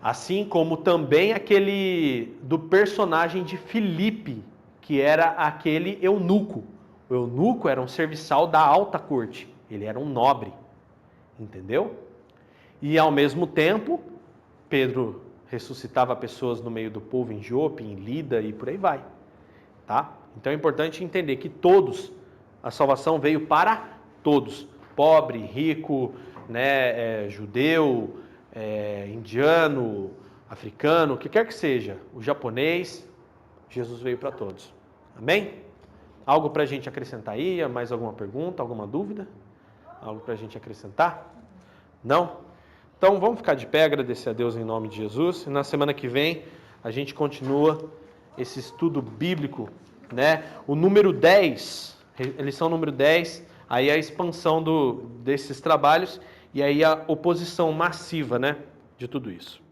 Assim como também aquele do personagem de Filipe, que era aquele eunuco. O eunuco era um serviçal da alta corte, ele era um nobre, entendeu? E ao mesmo tempo, Pedro ressuscitava pessoas no meio do povo em Jope, em Lida e por aí vai, tá? Então é importante entender que a salvação veio para todos, pobre, rico, né, judeu, indiano, africano, o que quer que seja, o japonês, Jesus veio para todos, amém? Algo para a gente acrescentar aí? Mais alguma pergunta, alguma dúvida? Algo para a gente acrescentar? Não? Então vamos ficar de pé, agradecer a Deus em nome de Jesus. E na semana que vem a gente continua esse estudo bíblico, né? O número 10, lição número 10, aí a expansão desses trabalhos e aí a oposição massiva, né, de tudo isso.